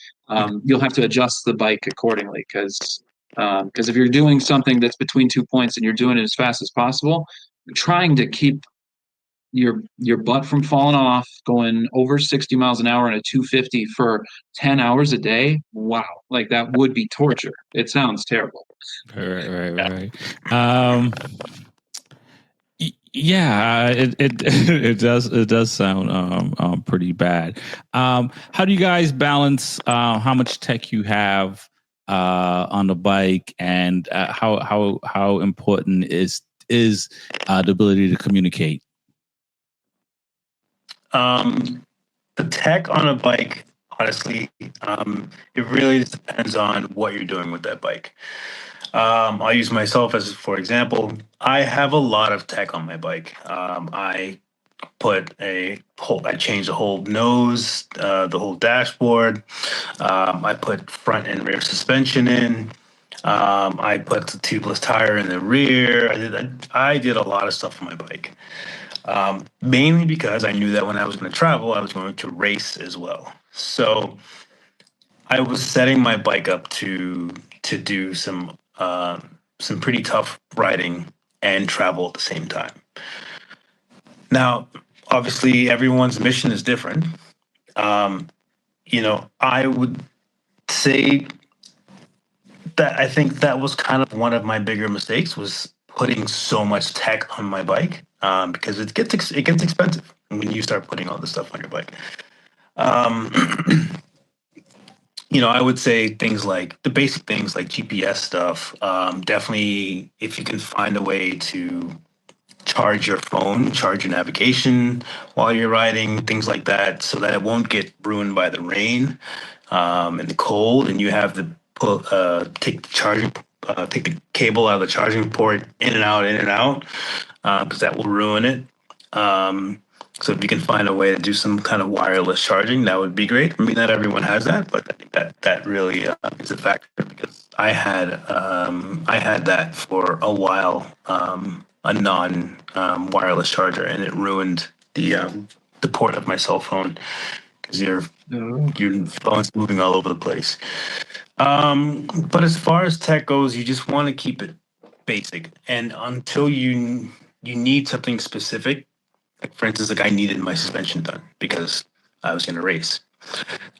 [SPEAKER 2] you'll have to adjust the bike accordingly because if you're doing something that's between 2 points and you're doing it as fast as possible, trying to keep your butt from falling off, going over 60 miles an hour in a 250 for 10 hours a day. Wow, like that would be torture. It sounds terrible.
[SPEAKER 1] Right. Yeah, it does sound pretty bad. How do you guys balance how much tech you have on the bike, and how important is the ability to communicate?
[SPEAKER 3] The tech on a bike, honestly, it really just depends on what you're doing with that bike. I'll use myself as for example. I have a lot of tech on my bike. I changed the whole nose, the whole dashboard. I put front and rear suspension in. I put the tubeless tire in the rear. I did a lot of stuff on my bike, mainly because I knew that when I was going to travel, I was going to race as well. So I was setting my bike up to do some pretty tough riding and travel at the same time. Now, obviously, everyone's mission is different. I would say that I think that was kind of one of my bigger mistakes was putting so much tech on my bike, because it gets expensive when you start putting all this stuff on your bike. Um, I would say things like the basic things like GPS stuff. Definitely, if you can find a way to charge your phone, charge your navigation while you're riding, things like that, so that it won't get ruined by the rain and the cold, and you have to take the cable out of the charging port in and out, because that will ruin it. So if you can find a way to do some kind of wireless charging, that would be great. I mean, not everyone has that, but I think that really is a factor because I had that for a while, a non wireless charger, and it ruined the port of my cell phone because your phone's moving all over the place. But as far as tech goes, you just want to keep it basic, and until you need something specific. Like for instance, like I needed my suspension done because I was going to race.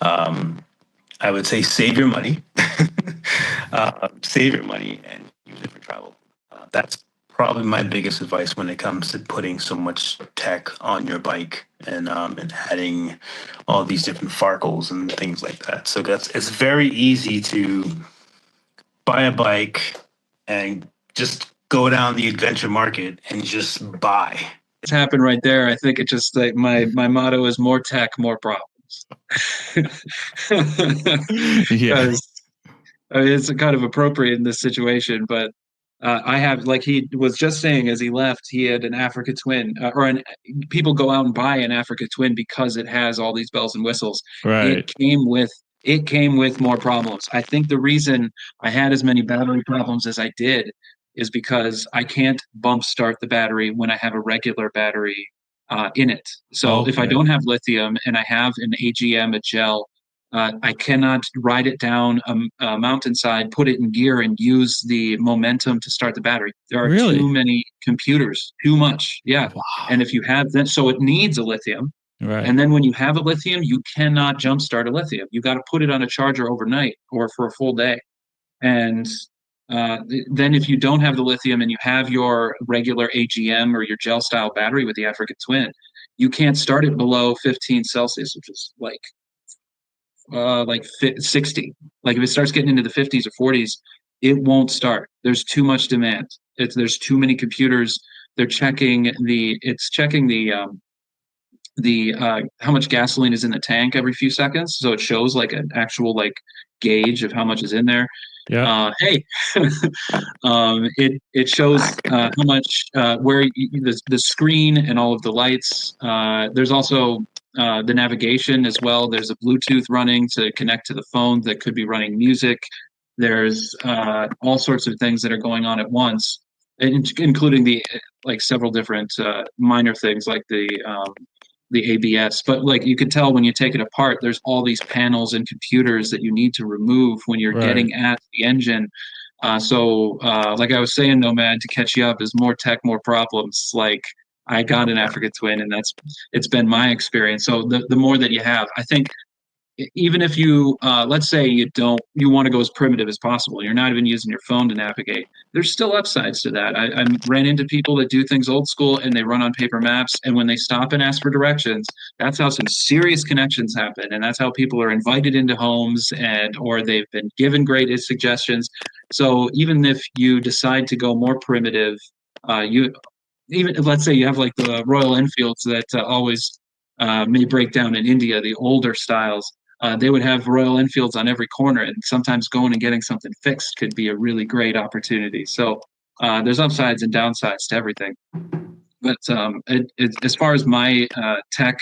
[SPEAKER 3] I would say save your money, save your money, and use it for travel. That's probably my biggest advice when it comes to putting so much tech on your bike and adding all these different farkles and things like that. So it's very easy to buy a bike and just go down the adventure market and just buy.
[SPEAKER 2] It's happened right there. I think it just like my motto is more tech, more problems.
[SPEAKER 1] Yeah.
[SPEAKER 2] Because I mean, it's kind of appropriate in this situation, but I have, like he was just saying as he left, he had an Africa Twin, people go out and buy an Africa Twin because it has all these bells and whistles. It
[SPEAKER 1] Right.
[SPEAKER 2] came with it came with more problems. I think the reason I had as many battery problems as I did is because I can't bump start the battery when I have a regular battery in it. So if I
[SPEAKER 1] Okay.
[SPEAKER 2] don't have lithium and I have an AGM, a gel, I cannot ride it down a mountainside, put it in gear, and use the momentum to start the battery. There are too
[SPEAKER 1] Really?
[SPEAKER 2] many computers, too much. Yeah. And
[SPEAKER 1] Wow.
[SPEAKER 2] if you have that, so it needs a lithium.
[SPEAKER 1] Right.
[SPEAKER 2] And then when you have a lithium, you cannot jumpstart a lithium. You got to put it on a charger overnight or for a full day. And then if you don't have the lithium and you have your regular AGM or your gel style battery with the Africa Twin, you can't start it below 15 Celsius, which is like 60. Like if it starts getting into the 50s or 40s, it won't start. There's too much demand. There's too many computers. It's checking the how much gasoline is in the tank every few seconds, so it shows like an actual like gauge of how much is in there.
[SPEAKER 1] Yeah.
[SPEAKER 2] Hey, it shows how much the screen and all of the lights. There's also the navigation as well. There's a Bluetooth running to connect to the phone that could be running music. There's all sorts of things that are going on at once, including the like several different minor things like the ABS. But like you could tell when you take it apart, there's all these panels and computers that you need to remove when you're
[SPEAKER 1] Right.
[SPEAKER 2] getting at the engine. Like I was saying, Nomad, to catch you up, is more tech, more problems. Like I got an Africa Twin, and it's been my experience. So the more that you have, I think even if you let's say you want to go as primitive as possible, you're not even using your phone to navigate, there's still upsides to that. I ran into people that do things old school and they run on paper maps, and when they stop and ask for directions, that's how some serious connections happen, and that's how people are invited into homes, and or they've been given great suggestions. So even if you decide to go more primitive, you even let's say you have like the Royal Enfields that always may break down in India, the older styles. They would have Royal Enfields on every corner, and sometimes going and getting something fixed could be a really great opportunity. So there's upsides and downsides to everything. But as far as my tech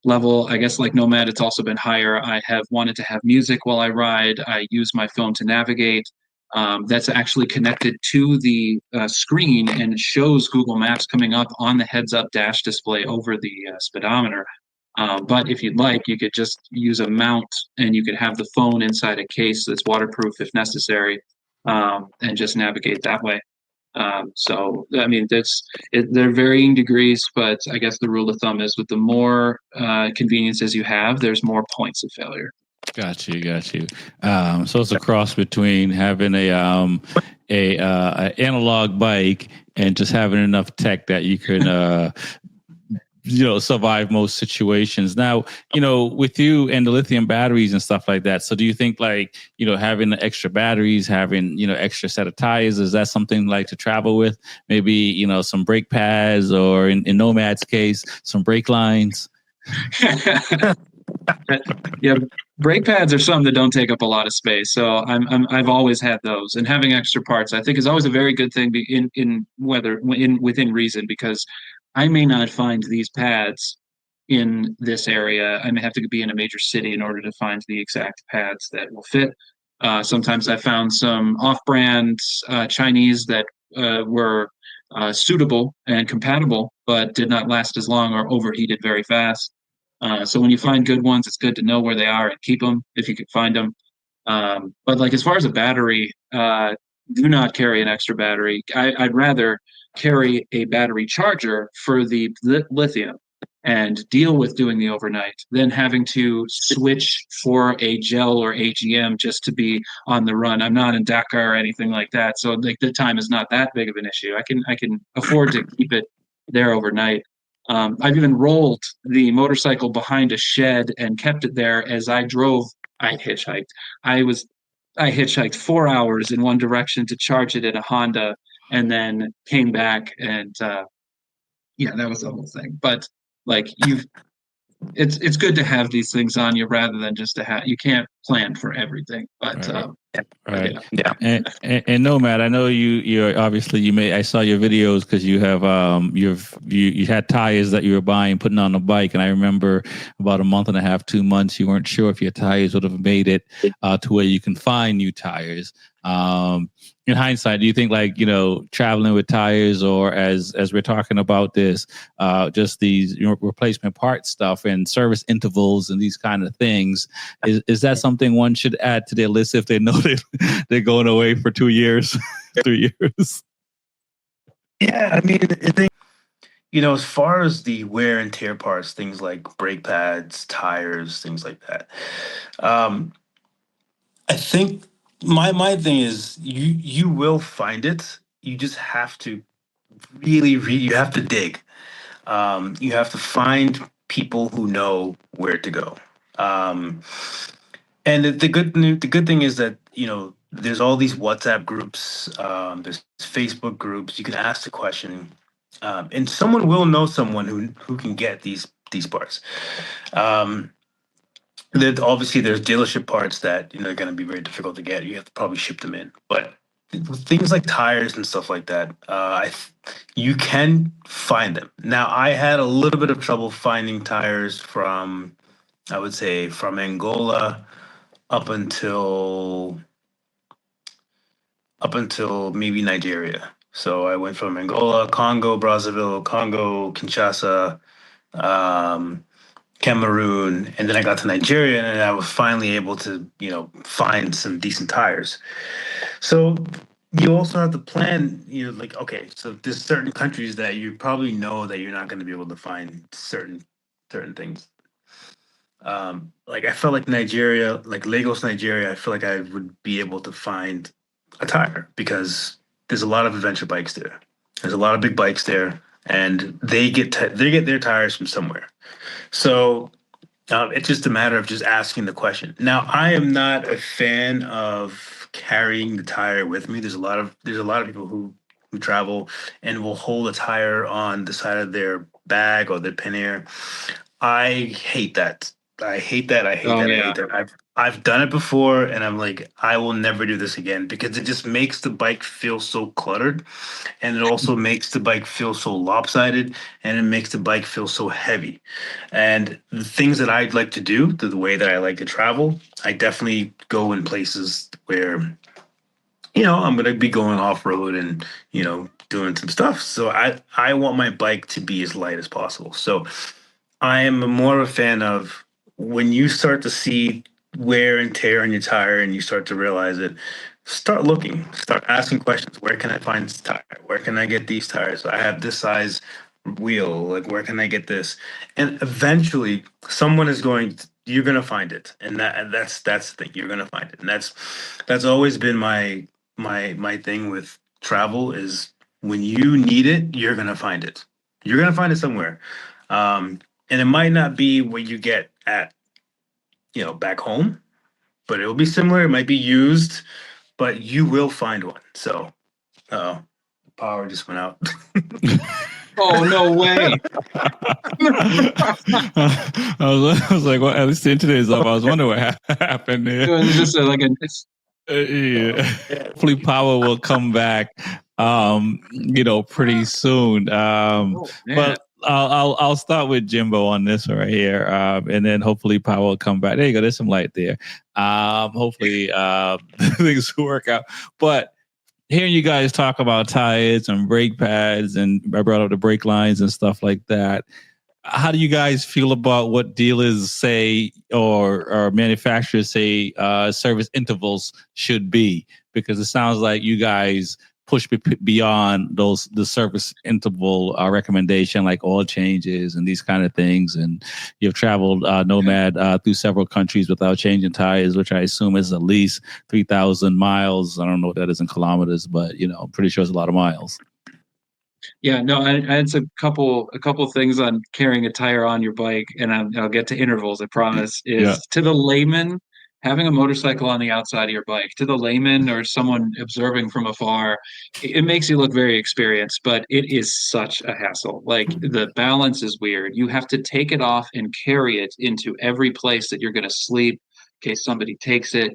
[SPEAKER 2] level, I guess like Nomad, it's also been higher. I have wanted to have music while I ride. I use my phone to navigate. That's actually connected to the screen and shows Google Maps coming up on the heads-up dash display over the speedometer. But if you'd like, you could just use a mount and you could have the phone inside a case that's waterproof if necessary, and just navigate that way. So, I mean, they're varying degrees, but I guess the rule of thumb is with the more conveniences you have, there's more points of failure.
[SPEAKER 1] Got you. Got you. So it's a cross between having a analog bike and just having enough tech that you can survive most situations. Now, with you and the lithium batteries and stuff like that. So do you think like, having the extra batteries, having, extra set of tires, is that something like to travel with? Maybe, some brake pads, or in Nomad's case, some brake lines?
[SPEAKER 2] Yeah, brake pads are something that don't take up a lot of space. So I've always had those, and having extra parts I think is always a very good thing within reason, because I may not find these pads in this area. I may have to be in a major city in order to find the exact pads that will fit. Sometimes I found some off-brand Chinese that were suitable and compatible, but did not last as long or overheated very fast. So when you find good ones, it's good to know where they are and keep them if you can find them. But like as far as a battery, do not carry an extra battery. I'd rather carry a battery charger for the lithium and deal with doing the overnight than having to switch for a gel or AGM just to be on the run. I'm not in Dakar or anything like that, so like the time is not that big of an issue. I can afford to keep it there overnight. I've even rolled the motorcycle behind a shed and kept it there as I drove. I hitchhiked. I was I hitchhiked 4 hours in one direction to charge it in a Honda, and then came back, and yeah, that was the whole thing. But like it's good to have these things on you rather than just to have. You can't plan for everything, but
[SPEAKER 1] Right.
[SPEAKER 2] but
[SPEAKER 1] Right.
[SPEAKER 3] Yeah.
[SPEAKER 1] And Nomad, I know you're obviously I saw your videos because you have you had tires that you were buying, putting on the bike. And I remember about a month and a half, 2 months, you weren't sure if your tires would have made it to where you can find new tires. In hindsight, do you think like, traveling with tires, or as we're talking about this, just these replacement parts stuff and service intervals and these kind of things, is that something one should add to their list if they know they're going away for 2 years, 3 years?
[SPEAKER 3] Yeah, I mean, I think, as far as the wear and tear parts, things like brake pads, tires, things like that. Um, I think my thing is you will find it. You just have to really read. You have to dig. You have to find people who know where to go. Um, and the good thing is that there's all these WhatsApp groups, there's Facebook groups. You can ask the question, and someone will know someone who can get these parts. Um, that obviously there's dealership parts that are going to be very difficult to get. You have to probably ship them in, but with things like tires and stuff like that, you can find them. Now, I had a little bit of trouble finding tires from, I would say, from Angola up until maybe Nigeria. So I went from Angola, Congo, Brazzaville, Congo, Kinshasa, um, Cameroon, and then I got to Nigeria, and I was finally able to, find some decent tires. So you also have to plan, like, okay, so there's certain countries that you probably know that you're not going to be able to find certain things. Like I felt like Nigeria, like Lagos, Nigeria, I feel like I would be able to find a tire because there's a lot of adventure bikes there. There's a lot of big bikes there, and they get their tires from somewhere. So it's just a matter of just asking the question. Now, I am not a fan of carrying the tire with me. There's a lot of people who travel and will hold a tire on the side of their bag or their pannier. I hate that. I hate that. I hate
[SPEAKER 2] oh
[SPEAKER 3] that. I
[SPEAKER 2] yeah.
[SPEAKER 3] hate that. I've done it before, and I'm like, I will never do this again because it just makes the bike feel so cluttered, and it also makes the bike feel so lopsided, and it makes the bike feel so heavy. And the things that I'd like to do, the way that I like to travel, I definitely go in places where I'm going to be going off road and doing some stuff. So I want my bike to be as light as possible. So I am more of a fan of when you start to see wear and tear on your tire and you start to realize it, start looking, start asking questions. Where can I find this tire? Where can I get these tires? I have this size wheel. Like, where can I get this? And eventually, someone is you're going to find it. And that's the thing. You're going to find it. And that's always been my thing with travel is when you need it, you're going to find it. You're going to find it somewhere. And it might not be what you get at, back home, but it'll be similar. It might be used, but you will find one. So, uh, power just went out.
[SPEAKER 2] Oh no way.
[SPEAKER 1] I was like, well, at least the internet is up. I was wondering what happened there.
[SPEAKER 2] It's just
[SPEAKER 1] Yeah. Hopefully power will come back pretty soon. But I'll start with Jimbo on this one right here. And then hopefully power will come back. There you go, there's some light there. Hopefully things will work out. But hearing you guys talk about tires and brake pads, and I brought up the brake lines and stuff like that, how do you guys feel about what dealers say or manufacturers say service intervals should be? Because it sounds like you guys push beyond the service interval recommendation, like oil changes and these kind of things. And you've traveled Nomad through several countries without changing tires, which I assume is at least 3,000 miles. I don't know what that is in kilometers, but I'm pretty sure it's a lot of miles.
[SPEAKER 2] Yeah, no, I had a couple things on carrying a tire on your bike, and I'll get to intervals. I promise.
[SPEAKER 1] Yeah.
[SPEAKER 2] Is to the layman, having a motorcycle on the outside of your bike, to the layman or someone observing from afar, it makes you look very experienced, but it is such a hassle. Like the balance is weird. You have to take it off and carry it into every place that you're going to sleep in case somebody takes it.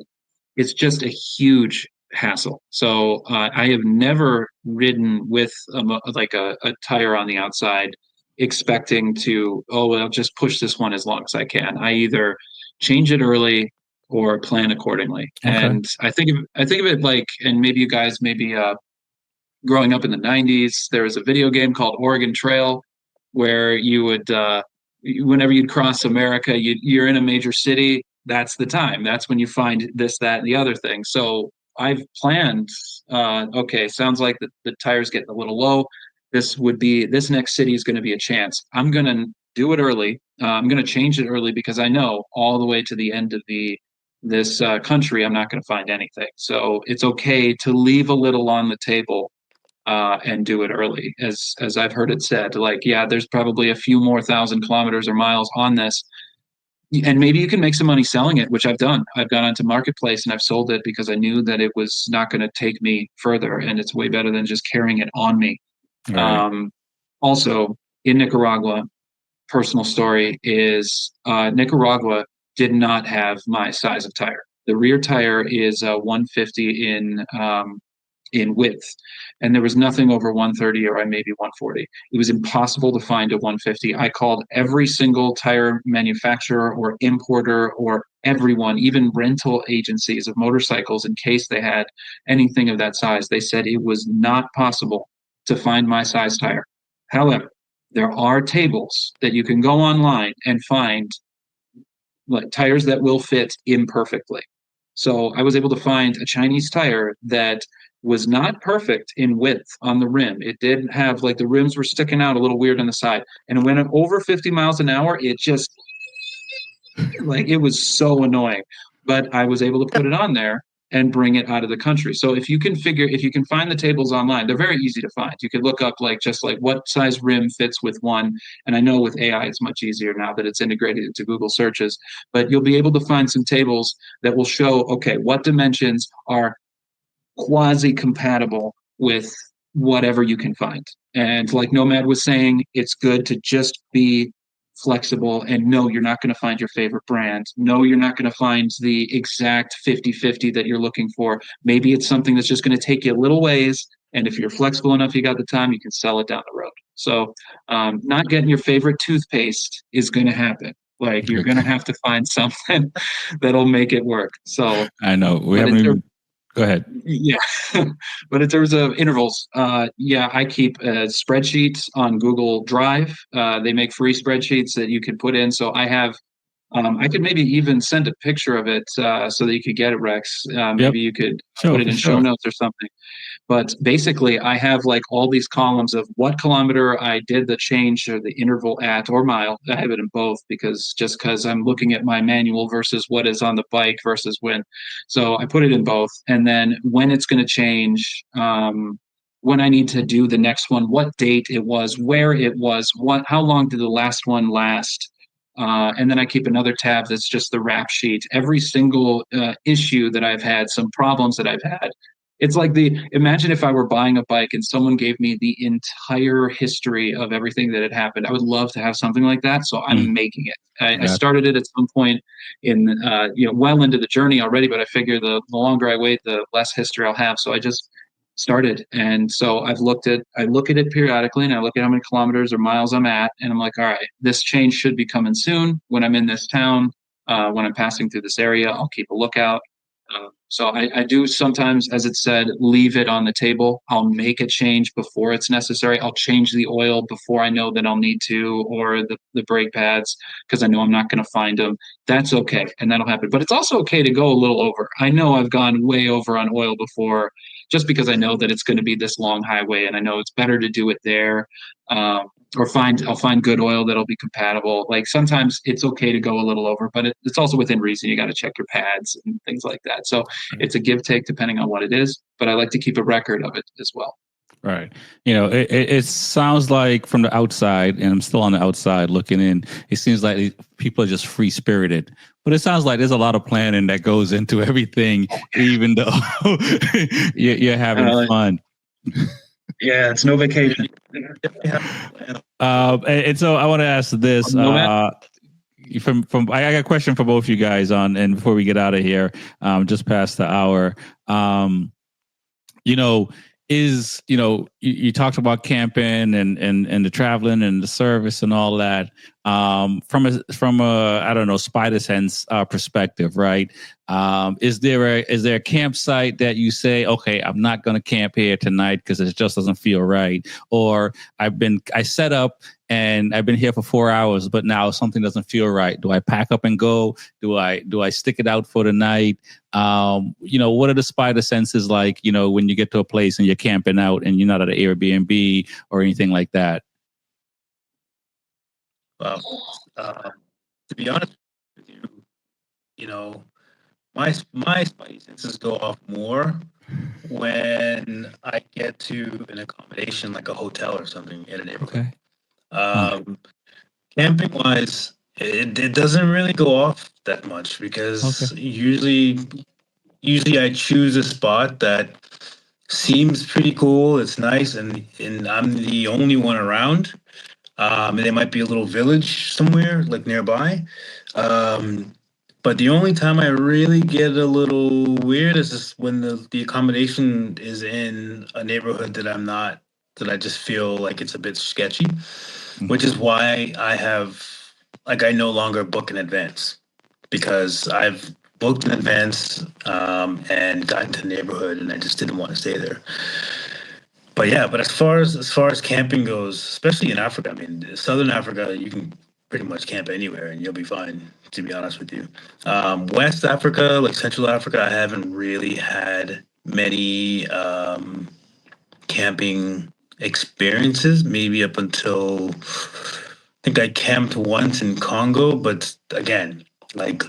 [SPEAKER 2] It's just a huge hassle. So I have never ridden with a tire on the outside expecting to, oh, well, I'll just push this one as long as I can. I either change it early or plan accordingly.
[SPEAKER 1] Okay.
[SPEAKER 2] And I think of it like, and maybe you guys maybe growing up in the 90s, there was a video game called Oregon Trail where you would whenever you'd cross America, you're in a major city, that's the time. That's when you find this, that, and the other thing. So I've planned, okay, sounds like the tire's getting a little low. This next city is going to be a chance. I'm going to do it early. I'm going to change it early because I know all the way to the end of this country, I'm not going to find anything. So it's okay to leave a little on the table and do it early, as I've heard it said. Like, yeah, there's probably a few more 1,000 kilometers or miles on this, and maybe you can make some money selling it, which I've done. I've gone onto Marketplace and I've sold it because I knew that it was not going to take me further, and it's way better than just carrying it on me.
[SPEAKER 1] Right.
[SPEAKER 2] Also, in Nicaragua, personal story is Nicaragua did not have my size of tire. The rear tire is 150 in width, and there was nothing over 130 or maybe 140. It was impossible to find a 150. I called every single tire manufacturer or importer or everyone, even rental agencies of motorcycles, in case they had anything of that size. They said it was not possible to find my size tire. However, there are tables that you can go online and find like tires that will fit imperfectly. So I was able to find a Chinese tire that was not perfect in width on the rim. It did have, like, the rims were sticking out a little weird on the side. And when over 50 miles an hour, it just, like, it was so annoying. But I was able to put it on there and bring it out of the country. So if you can find the tables online, they're very easy to find. You could look up just what size rim fits with one. And I know with AI, it's much easier now that it's integrated into Google searches, but you'll be able to find some tables that will show, okay, what dimensions are quasi compatible with whatever you can find. And like Nomad was saying, it's good to just be flexible and no, you're not going to find your favorite brand. No, you're not going to find the exact 50-50 that you're looking for. Maybe it's something that's just going to take you a little ways. And if you're flexible enough, you got the time, you can sell it down the road. So not getting your favorite toothpaste is going to happen. Like, you're going to have to find something that'll make it work. So
[SPEAKER 1] I know we haven't even. Go ahead.
[SPEAKER 2] Yeah. But in terms of intervals, yeah, I keep spreadsheets on Google Drive. They make free spreadsheets that you can put in. So I have, I could maybe even send a picture of it so that you could get it, Rex. Maybe you could put it in show notes or something. But basically, I have like all these columns of what kilometer I did the change or the interval at, or mile. I have it in both because I'm looking at my manual versus what is on the bike versus when. So I put it in both. And then when it's going to change, when I need to do the next one, what date it was, where it was, how long did the last one last? And then I keep another tab that's just the rap sheet. Every single issue that I've had, some problems that I've had. It's like imagine if I were buying a bike and someone gave me the entire history of everything that had happened. I would love to have something like that. So I'm making it. I started it at some point in, well into the journey already, but I figure the longer I wait, the less history I'll have. So I just started. And so I look at it periodically, and I look at how many kilometers or miles I'm at. And I'm like, all right, this change should be coming soon. When I'm in this town, when I'm passing through this area, I'll keep a lookout. So I do sometimes, as it said, leave it on the table. I'll make a change before it's necessary. I'll change the oil before I know that I'll need to, or the brake pads, because I know I'm not going to find them. That's okay, and that'll happen. But it's also okay to go a little over. I know I've gone way over on oil before, just because I know that it's going to be this long highway, and I know it's better to do it there. Or I'll find good oil that'll be compatible. Like, sometimes it's okay to go a little over, but it's also within reason. You got to check your pads and things like that. So it's a give take depending on what it is, but I like to keep a record of it as well.
[SPEAKER 1] Right. It sounds like from the outside, and I'm still on the outside looking in, it seems like people are just free spirited. But it sounds like there's a lot of planning that goes into everything, even though you're having fun.
[SPEAKER 2] Yeah, it's no vacation.
[SPEAKER 1] And so I want to ask this. From I got a question for both you guys and before we get out of here, just past the hour. You know, you talked about camping and the traveling and the service and all that. From a I don't know, spider sense perspective, right? Is there a campsite that you say, okay, I'm not going to camp here tonight because it just doesn't feel right, or I set up and I've been here for 4 hours, but now something doesn't feel right. Do I pack up and go? Do I stick it out for the night? What are the spider senses like, when you get to a place and you're camping out and you're not at an Airbnb or anything like that?
[SPEAKER 3] Well, to be honest with you, my spidey senses go off more when I get to an accommodation like a hotel or something in a neighborhood.
[SPEAKER 1] Okay.
[SPEAKER 3] Camping wise, it doesn't really go off that much because usually I choose a spot that seems pretty cool. It's nice, and I'm the only one around. And there might be a little village somewhere like nearby. But the only time I really get a little weird is just when the accommodation is in a neighborhood that I just feel like it's a bit sketchy, which is why I no longer book in advance because I've booked in advance and gotten to the neighborhood and I just didn't want to stay there. But yeah, but as far as camping goes, especially in Africa, I mean, Southern Africa, you can pretty much camp anywhere and you'll be fine. To be honest with you, West Africa, like Central Africa, I haven't really had many camping experiences. Maybe up until I think I camped once in Congo, but again, like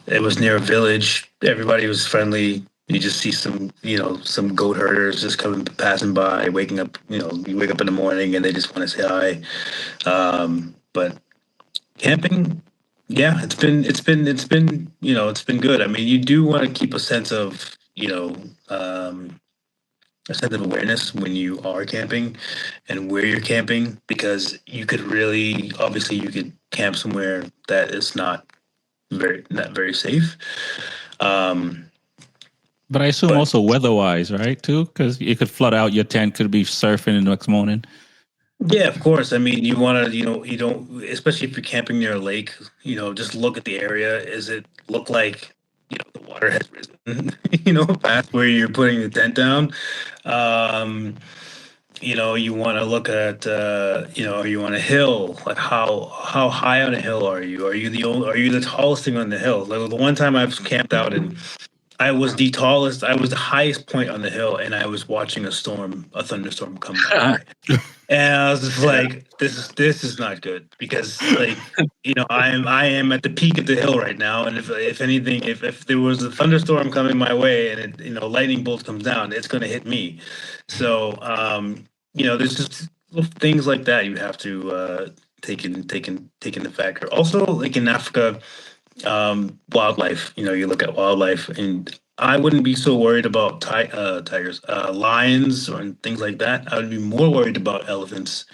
[SPEAKER 3] it was near a village. Everybody was friendly. You just see some goat herders just passing by, waking up. You wake up in the morning and they just want to say hi. But camping, yeah, it's been good. I mean, you do want to keep a sense of awareness when you are camping and where you're camping because you could camp somewhere that is not very safe.
[SPEAKER 1] But I assume also weather-wise, right? Too, because it could flood out. Your tent could be surfing the next morning.
[SPEAKER 3] Yeah, of course. I mean, you want to, you don't, especially if you're camping near a lake, just look at the area. Is it look like, the water has risen, past where you're putting the tent down? You want to look at, are you on a hill? Like how high on a hill are you? Are you the tallest thing on the hill? Like the one time I've camped out and I was the tallest, I was the highest point on the hill, and I was watching a thunderstorm come by. And I was just like, this is not good because like I am at the peak of the hill right now, and if anything, if there was a thunderstorm coming my way and lightning bolt comes down, it's going to hit me. So there's just little things like that you have to take into factor. Also, like in Africa, wildlife. You look at wildlife, and I wouldn't be so worried about tigers, lions, or things like that. I would be more worried about elephants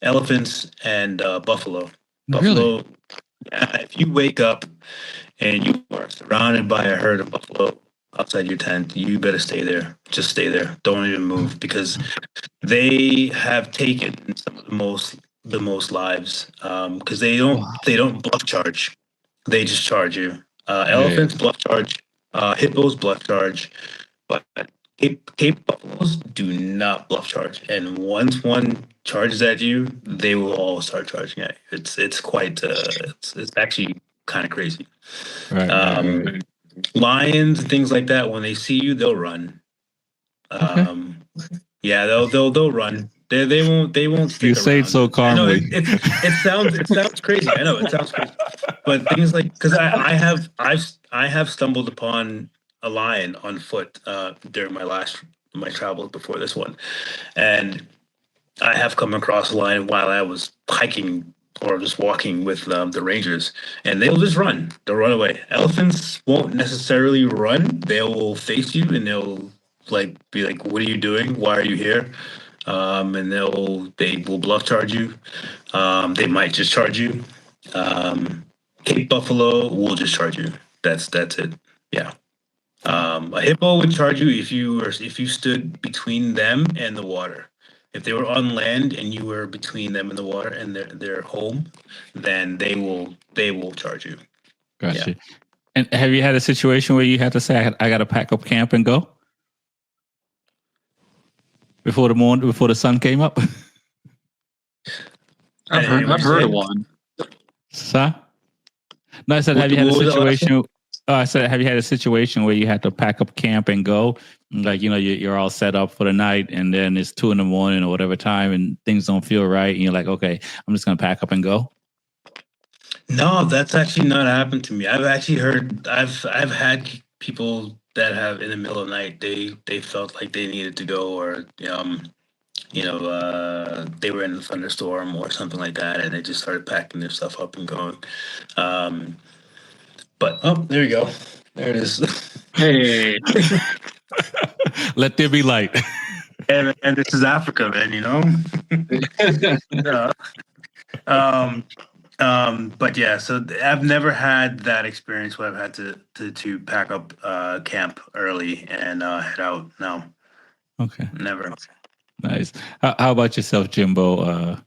[SPEAKER 3] and buffalo.
[SPEAKER 1] Really?
[SPEAKER 3] Buffalo. Yeah, if you wake up and you are surrounded by a herd of buffalo outside your tent, you better stay there. Just stay there. Don't even move because they have taken some of the most lives because they don't bluff charge. They just charge you. Elephants bluff charge, hippos bluff charge, but Cape buffaloes do not bluff charge. And once one charges at you, they will all start charging at you. It's quite it's actually kind of crazy.
[SPEAKER 1] Right.
[SPEAKER 3] Lions and things like that, when they see you, they'll run. Yeah, they'll run. They won't stick
[SPEAKER 1] You
[SPEAKER 3] around.
[SPEAKER 1] say it so
[SPEAKER 3] I know
[SPEAKER 1] calmly.
[SPEAKER 3] it sounds crazy. I know it sounds crazy, but things like because I have stumbled upon a lion on foot during my last my travels before this one, and I have come across a lion while I was hiking or just walking with the rangers, and they'll just run. They'll run away. Elephants won't necessarily run. They will face you, and they'll like be like, "What are you doing? Why are you here?" And they will bluff charge you. They might just charge you. Um, Cape buffalo will just charge you. That's it. Yeah. A hippo would charge you if you stood between them and the water. If they were on land and you were between them and the water and their home, then they will charge you.
[SPEAKER 1] Gotcha. Yeah. And have you had a situation where you had to say, "I got to pack up camp and go" before the sun came up?
[SPEAKER 2] I've heard of one.
[SPEAKER 1] Sir? No, I said, have you had a situation? I said, have you had a situation where you had to pack up camp and go? Like, you're all set up for the night, and then it's 2 a.m. or whatever time, and things don't feel right, and you're like, okay, I'm just gonna pack up and go.
[SPEAKER 3] No, that's actually not happened to me. I've actually heard. I've had people that have in the middle of the night they felt like they needed to go, or they were in a thunderstorm or something like that, and they just started packing their stuff up and going. But there you go. There it is.
[SPEAKER 2] Hey,
[SPEAKER 1] let there be light.
[SPEAKER 3] And this is Africa, man. But yeah, so I've never had that experience where I've had to pack up camp early and head out. No.
[SPEAKER 1] Okay.
[SPEAKER 3] Never.
[SPEAKER 1] Nice. How about yourself, Jimbo?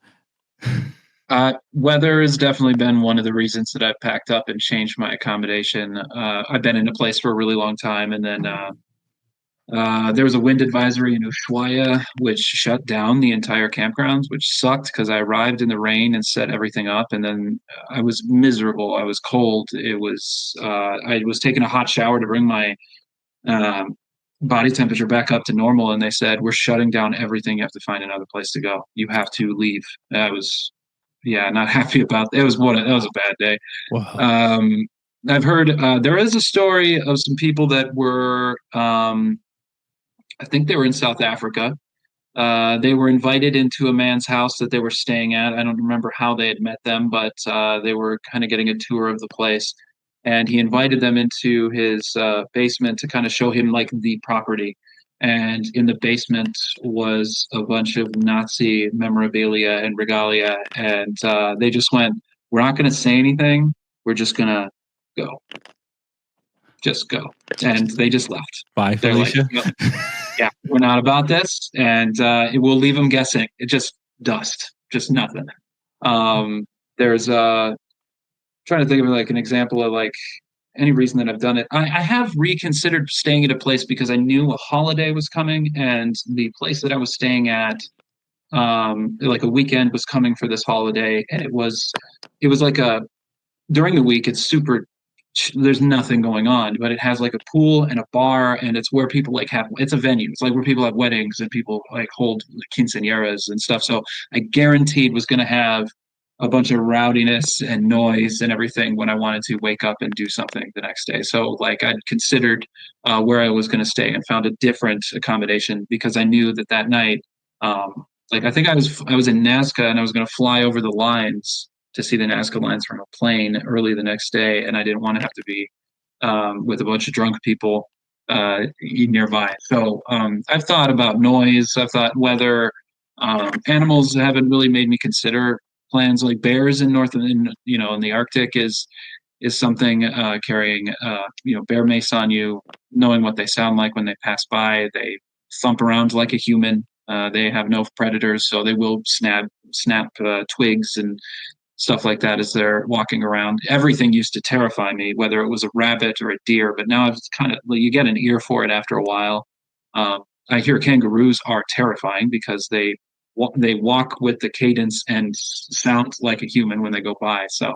[SPEAKER 2] Weather has definitely been one of the reasons that I've packed up and changed my accommodation. I've been in a place for a really long time, and then there was a wind advisory in Ushuaia, which shut down the entire campgrounds, which sucked because I arrived in the rain and set everything up, and then I was miserable. I was cold. I was taking a hot shower to bring my body temperature back up to normal, and they said, "We're shutting down everything. You have to find another place to go. You have to leave." I was not happy about that. That was a bad day.
[SPEAKER 1] Wow.
[SPEAKER 2] I've heard there is a story of some people that were I think they were in South Africa. They were invited into a man's house that they were staying at. I don't remember how they had met them, but they were kind of getting a tour of the place. And he invited them into his basement to kind of show him like the property. And in the basement was a bunch of Nazi memorabilia and regalia. And they just went, "We're not going to say anything. We're just going to go. Just go." And they just left.
[SPEAKER 1] Bye, Felicia.
[SPEAKER 2] Like, yeah, we're not about this. And it will leave them guessing. It just dust, just nothing. There's trying to think of like an example of like any reason that I've done it. I have reconsidered staying at a place because I knew a holiday was coming, and the place that I was staying at, like a weekend was coming for this holiday, and it was like during the week it's super. There's nothing going on, but it has like a pool and a bar, and it's where people like it's a venue. It's like where people have weddings and people like hold quinceañeras and stuff. So I guaranteed was going to have a bunch of rowdiness and noise and everything when I wanted to wake up and do something the next day. So like I'd considered where I was going to stay and found a different accommodation because I knew that night, like I think I was in Nazca and I was going to fly over the lines to see the Nazca lines from a plane early the next day, and I didn't want to have to be with a bunch of drunk people nearby. So I've thought about noise. I've thought weather. Animals haven't really made me consider plans like bears in in the Arctic is something. Carrying bear mace on you, knowing what they sound like when they pass by. They thump around like a human. They have no predators, so they will snap twigs and stuff like that as they're walking around. Everything used to terrify me, whether it was a rabbit or a deer, but now it's kind of, you get an ear for it after a while. I hear kangaroos are terrifying because they walk with the cadence and sound like a human when they go by. So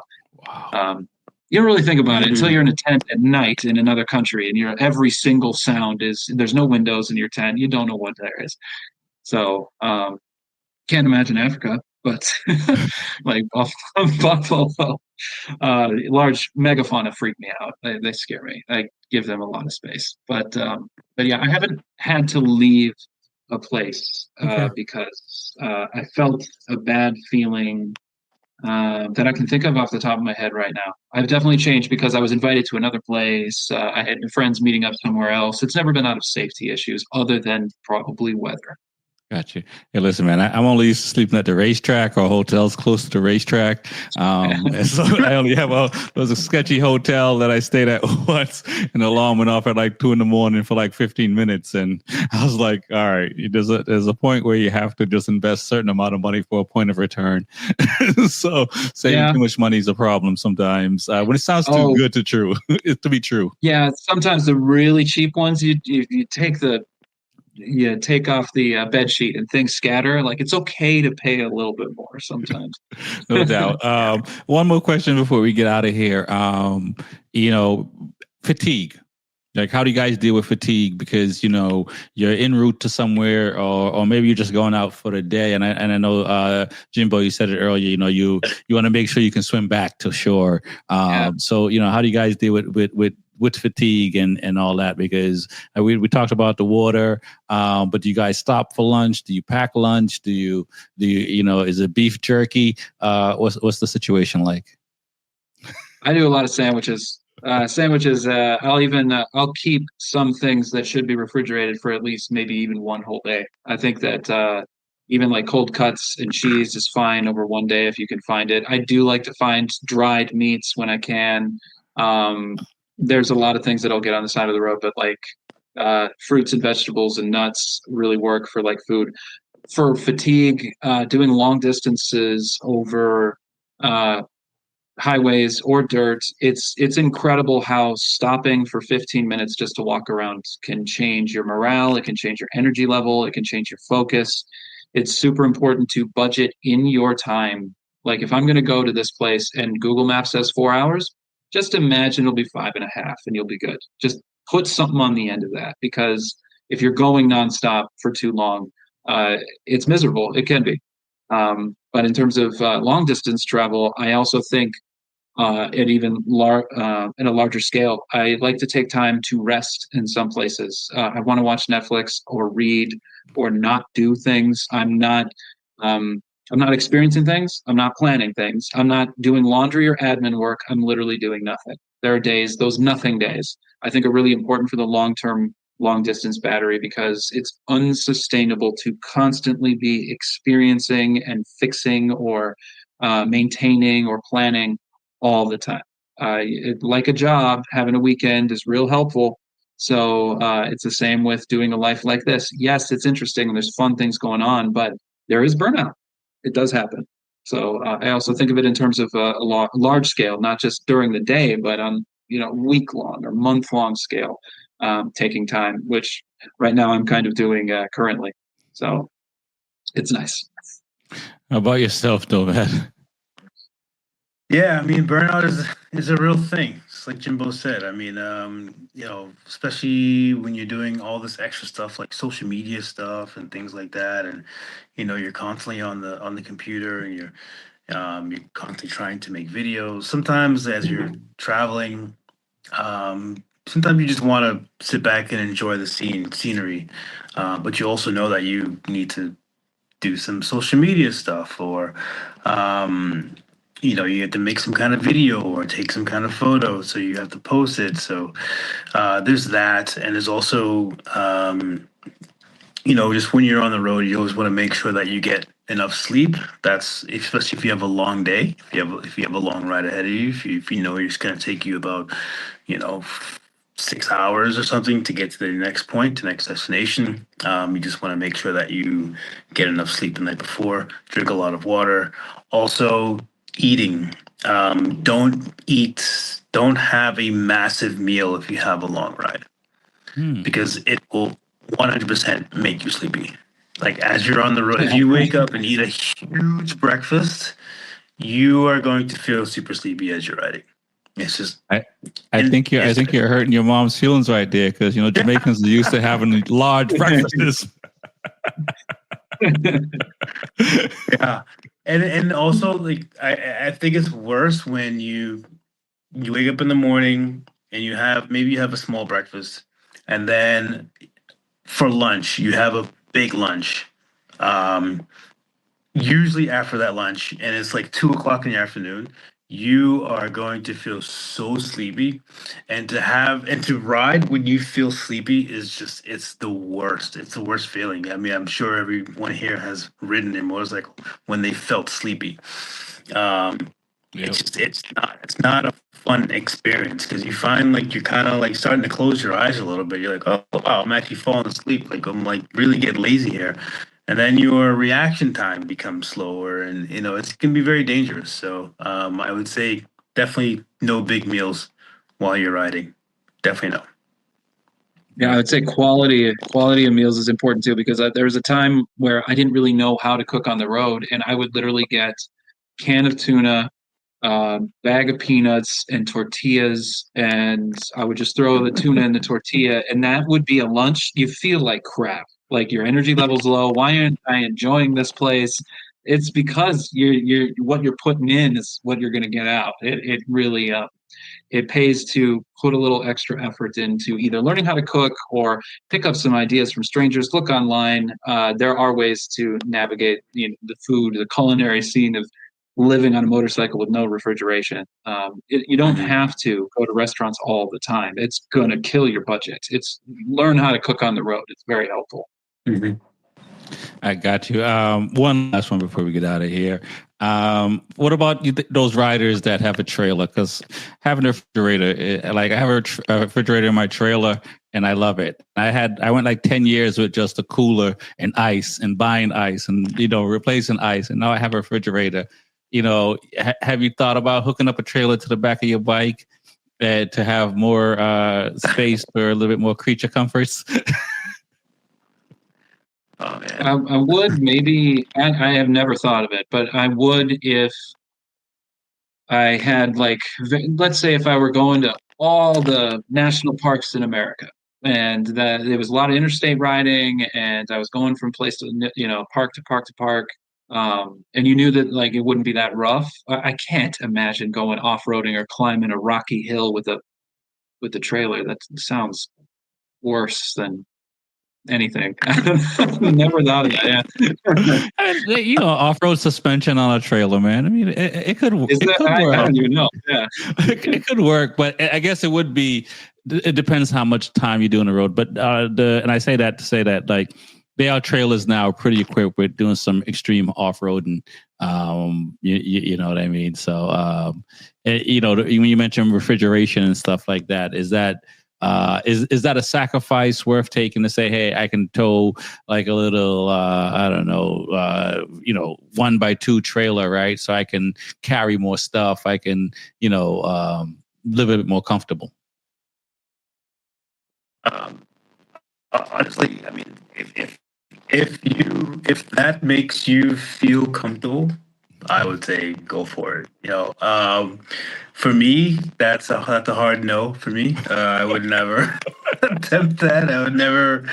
[SPEAKER 2] you don't really think about it until you're in a tent at night in another country, and every single sound there's no windows in your tent. You don't know what there is. So can't imagine Africa. but like buffalo, large megafauna freak me out. They scare me. I give them a lot of space, but yeah, I haven't had to leave a place
[SPEAKER 1] Okay.
[SPEAKER 2] because I felt a bad feeling that I can think of off the top of my head right now. I've definitely changed because I was invited to another place. I had friends meeting up somewhere else. It's never been out of safety issues, other than probably weather.
[SPEAKER 1] Got you. Hey, listen, man, I'm only used to sleeping at the racetrack or hotels close to the racetrack. And so I only have there was a sketchy hotel that I stayed at once, and the alarm went off at like 2 a.m. for like 15 minutes. And I was like, all right, there's a point where you have to just invest a certain amount of money for a point of return. So saving
[SPEAKER 2] Yeah.
[SPEAKER 1] too much money is a problem sometimes when it sounds too
[SPEAKER 2] Oh,
[SPEAKER 1] good to be true.
[SPEAKER 2] yeah. Sometimes the really cheap ones, you take off the bed sheet and things scatter. Like, it's okay to pay a little bit more sometimes.
[SPEAKER 1] No doubt. One more question before we get out of here. Fatigue. Like, how do you guys deal with fatigue? Because you're en route to somewhere, or maybe you're just going out for the day. And I know, Jimbo, you said it earlier. You want to make sure you can swim back to shore.
[SPEAKER 2] Yeah.
[SPEAKER 1] So how do you guys deal with fatigue and all that? Because we talked about the water, but do you guys stop for lunch? Do you pack lunch? Do you is it beef jerky? What's the situation like?
[SPEAKER 2] I do a lot of sandwiches. I'll keep some things that should be refrigerated for at least maybe even one whole day. I think that even like cold cuts and cheese is fine over one day if you can find it. I do like to find dried meats when I can. There's a lot of things that I'll get on the side of the road, but like fruits and vegetables and nuts really work for like food. For fatigue, doing long distances over highways or dirt, it's incredible how stopping for 15 minutes just to walk around can change your morale. It can change your energy level. It can change your focus. It's super important to budget in your time. Like, if I'm going to go to this place and Google Maps says 4 hours, just imagine it'll be 5.5 and you'll be good. Just put something on the end of that, because if you're going nonstop for too long, it's miserable. It can be. But in terms of long distance travel, I also think at even in a larger scale, I like to take time to rest in some places. I want to watch Netflix or read or not do things. I'm not experiencing things. I'm not planning things. I'm not doing laundry or admin work. I'm literally doing nothing. There are days, those nothing days, I think are really important for the long-term, long-distance battery, because it's unsustainable to constantly be experiencing and fixing or maintaining or planning all the time. Like a job, having a weekend is real helpful. So it's the same with doing a life like this. Yes, it's interesting and there's fun things going on, but there is burnout. It does happen. So I also think of it in terms of a large scale, not just during the day, but on week long or month long scale, taking time, which right now I'm kind of doing currently. So it's nice.
[SPEAKER 1] How about yourself, though, man?
[SPEAKER 3] Yeah, I mean, burnout is a real thing. It's like Jimbo said. I mean, especially when you're doing all this extra stuff like social media stuff and things like that, and you're constantly on the computer, and you're constantly trying to make videos. Sometimes as you're traveling, sometimes you just want to sit back and enjoy the scenery, but you also know that you need to do some social media stuff, or you have to make some kind of video or take some kind of photo, so you have to post it. So there's that, and there's also just when you're on the road, you always want to make sure that you get enough sleep. That's especially if you have a long day, if you have a long ride ahead of you, if you know it's going to take you about 6 hours or something to get to the next point, the next destination. You just want to make sure that you get enough sleep the night before, drink a lot of water. Also, eating. Don't have a massive meal if you have a long ride, because it will 100% make you sleepy. Like, as you're on the road, if you wake up and eat a huge breakfast, you are going to feel super sleepy as you're riding. It's just.
[SPEAKER 1] I think you're hurting your mom's feelings right there, because Jamaicans are used to having large breakfasts.
[SPEAKER 3] Yeah. and also like I think it's worse when you wake up in the morning and you have a small breakfast, and then for lunch you have a big lunch. Um, Usually after that lunch, and it's like 2 o'clock in the afternoon, you are going to feel so sleepy, and to ride when you feel sleepy is just it's the worst. It's the worst feeling. I mean, I'm sure everyone here has ridden a motorcycle when they felt sleepy. Um,
[SPEAKER 1] Yep.
[SPEAKER 3] it's not a fun experience because you find like you're kind of like starting to close your eyes a little bit. You're like, oh wow, I'm actually falling asleep. Like I'm like really getting lazy here, and then your reaction time becomes slower, and it can be very dangerous. So I would say definitely no big meals while you're riding. Definitely no.
[SPEAKER 2] Yeah, I would say quality of meals is important too because there was a time where I didn't really know how to cook on the road, and I would literally get can of tuna, bag of peanuts, and tortillas, and I would just throw the tuna in the tortilla, and that would be a lunch. You feel like crap, like your energy level's low. Why aren't I enjoying this place? It's because you're what you're putting in is what you're going to get out. It really it pays to put a little extra effort into either learning how to cook or pick up some ideas from strangers. Look online. There are ways to navigate the food, the culinary scene of living on a motorcycle with no refrigeration. You don't
[SPEAKER 3] Mhm.
[SPEAKER 2] have to go to restaurants all the time. It's going to kill your budget. It's learn how to cook on the road. It's very helpful.
[SPEAKER 3] Mhm.
[SPEAKER 1] I got you. One last one before we get out of here. What about those riders that have a trailer? Because having a refrigerator, like I have a refrigerator in my trailer, and I love it. I went like 10 years with just a cooler and ice, and buying ice, and replacing ice, and now I have a refrigerator. Have you thought about hooking up a trailer to the back of your bike to have more space for a little bit more creature comforts?
[SPEAKER 3] Oh
[SPEAKER 2] I would maybe. I have never thought of it, but I would if I had like, let's say if I were going to all the national parks in America and that there was a lot of interstate riding and I was going from place to, park to park to park. And you knew that like it wouldn't be that rough. I can't imagine going off-roading or climbing a rocky hill with the trailer. That sounds worse than anything. Never thought of that. Yeah.
[SPEAKER 1] Off-road suspension on a trailer, man. I mean, it could
[SPEAKER 2] Is
[SPEAKER 1] it
[SPEAKER 2] that
[SPEAKER 1] could
[SPEAKER 2] I
[SPEAKER 1] work.
[SPEAKER 2] don't even know. Yeah.
[SPEAKER 1] It could work, but I guess it would be. It depends how much time you do on the road. But and I say that to say that like there are trailers now pretty equipped with doing some extreme off-roading. You know what I mean. So when you mentioned refrigeration and stuff like that, is that a sacrifice worth taking to say, hey, I can tow like a little I don't know 1x2 trailer, right? So I can carry more stuff. I can live a bit more comfortable.
[SPEAKER 3] Um, Honestly, I mean, if that makes you feel comfortable, I would say go for it. For me, that's a hard no for me. I would never attempt that. I would never.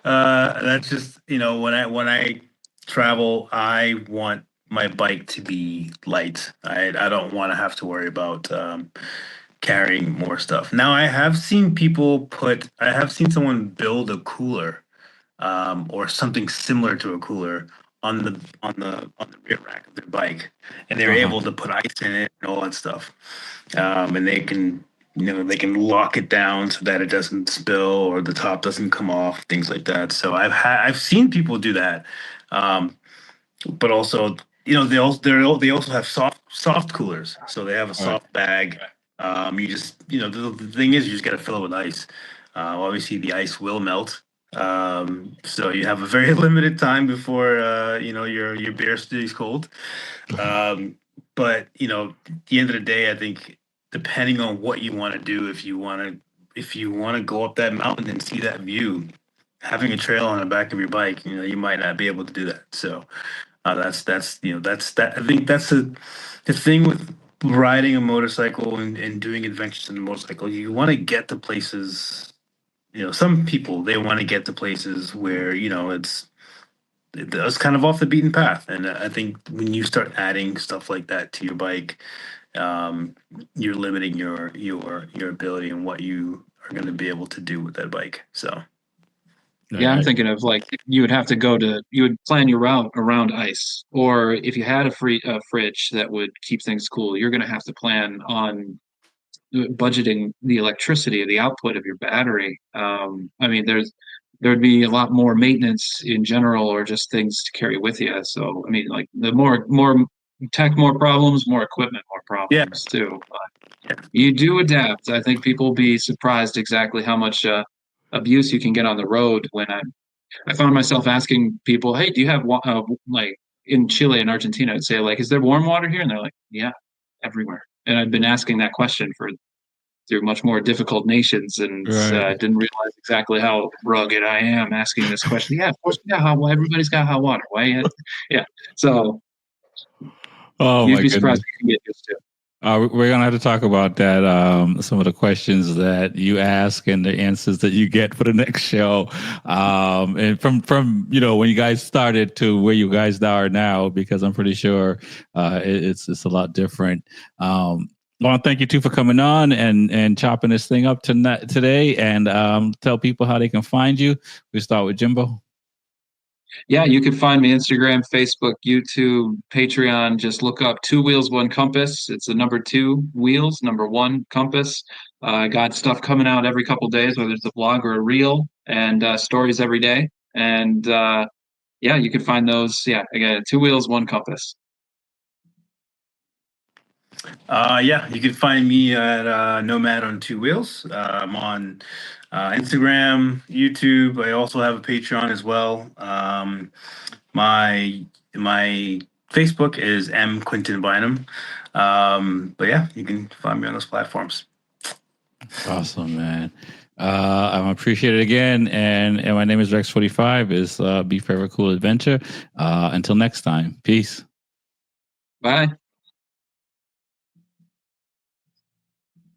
[SPEAKER 3] That's just when I travel, I want my bike to be light. I don't want to have to worry about carrying more stuff. Now, I have seen someone build a cooler or something similar to a cooler on the rear rack of their bike, and they're
[SPEAKER 1] Uh-huh.
[SPEAKER 3] able to put ice in it and all that stuff. And they can lock it down so that it doesn't spill or the top doesn't come off, things like that. So I've seen people do that. Um, but also they also have soft coolers, so they have a
[SPEAKER 1] All right.
[SPEAKER 3] soft bag. You just the thing is you just got to fill it with ice. Obviously the ice will melt, so you have a very limited time before your beer stays cold. um, but at the end of the day, I think depending on what you want to do, if you want to go up that mountain and see that view, having a trail on the back of your bike, you might not be able to do that. So that's that. I think that's the thing with riding a motorcycle and doing adventures in a motorcycle. You want to get to places. Some people they want to get to places where it's it's kind of off the beaten path. And I think when you start adding stuff like that to your bike, you're limiting your ability and what you are going to be able to do with that bike. So
[SPEAKER 2] Yeah, I'm thinking of like you would plan your route around ice, or if you had a fridge that would keep things cool, you're going to have to plan on budgeting the electricity, the output of your battery. I mean, there'd be a lot more maintenance in general, or just things to carry with you. So, I mean, like the more tech, more problems, more equipment, more
[SPEAKER 3] yeah,
[SPEAKER 2] problems too. You do adapt. I think people will be surprised exactly how much abuse you can get on the road. I found myself asking people, "Hey, do you have like in Chile and Argentina?" I'd say like, "Is there warm water here?" And they're like, "Yeah, everywhere." And I've been asking that question for through much more difficult nations, and
[SPEAKER 1] Right.
[SPEAKER 2] didn't realize exactly how rugged I am asking this question. Yeah, of course, yeah. Everybody's got hot water. Why? Yeah. So
[SPEAKER 1] Oh
[SPEAKER 2] you'd
[SPEAKER 1] my
[SPEAKER 2] be surprised
[SPEAKER 1] goodness.
[SPEAKER 2] what you can get used to.
[SPEAKER 1] We're gonna have to talk about that. Some of the questions that you ask and the answers that you get for the next show. And from when you guys started to where you guys are now, because I'm pretty sure it's a lot different. I want to thank you too for coming on and chopping this thing up today, and tell people how they can find you. We start with Jimbo.
[SPEAKER 2] Yeah, you can find me Instagram, Facebook, YouTube, Patreon. Just look up Two Wheels, One Compass. It's the number two wheels, number one compass. I got stuff coming out every couple days, whether it's a blog or a reel, and stories every day. And yeah, you can find those. Yeah, again, Two Wheels, One Compass.
[SPEAKER 3] yeah, you can find me at Nomad on Two Wheels. I'm on Instagram, YouTube. I also have a Patreon as well. My Facebook is M Quinton Bynum. But yeah, you can find me on those platforms.
[SPEAKER 1] Awesome, man. I appreciate it again. And my name is Rex45. Is B4evaKool Adventure. Until next time. Peace.
[SPEAKER 2] Bye.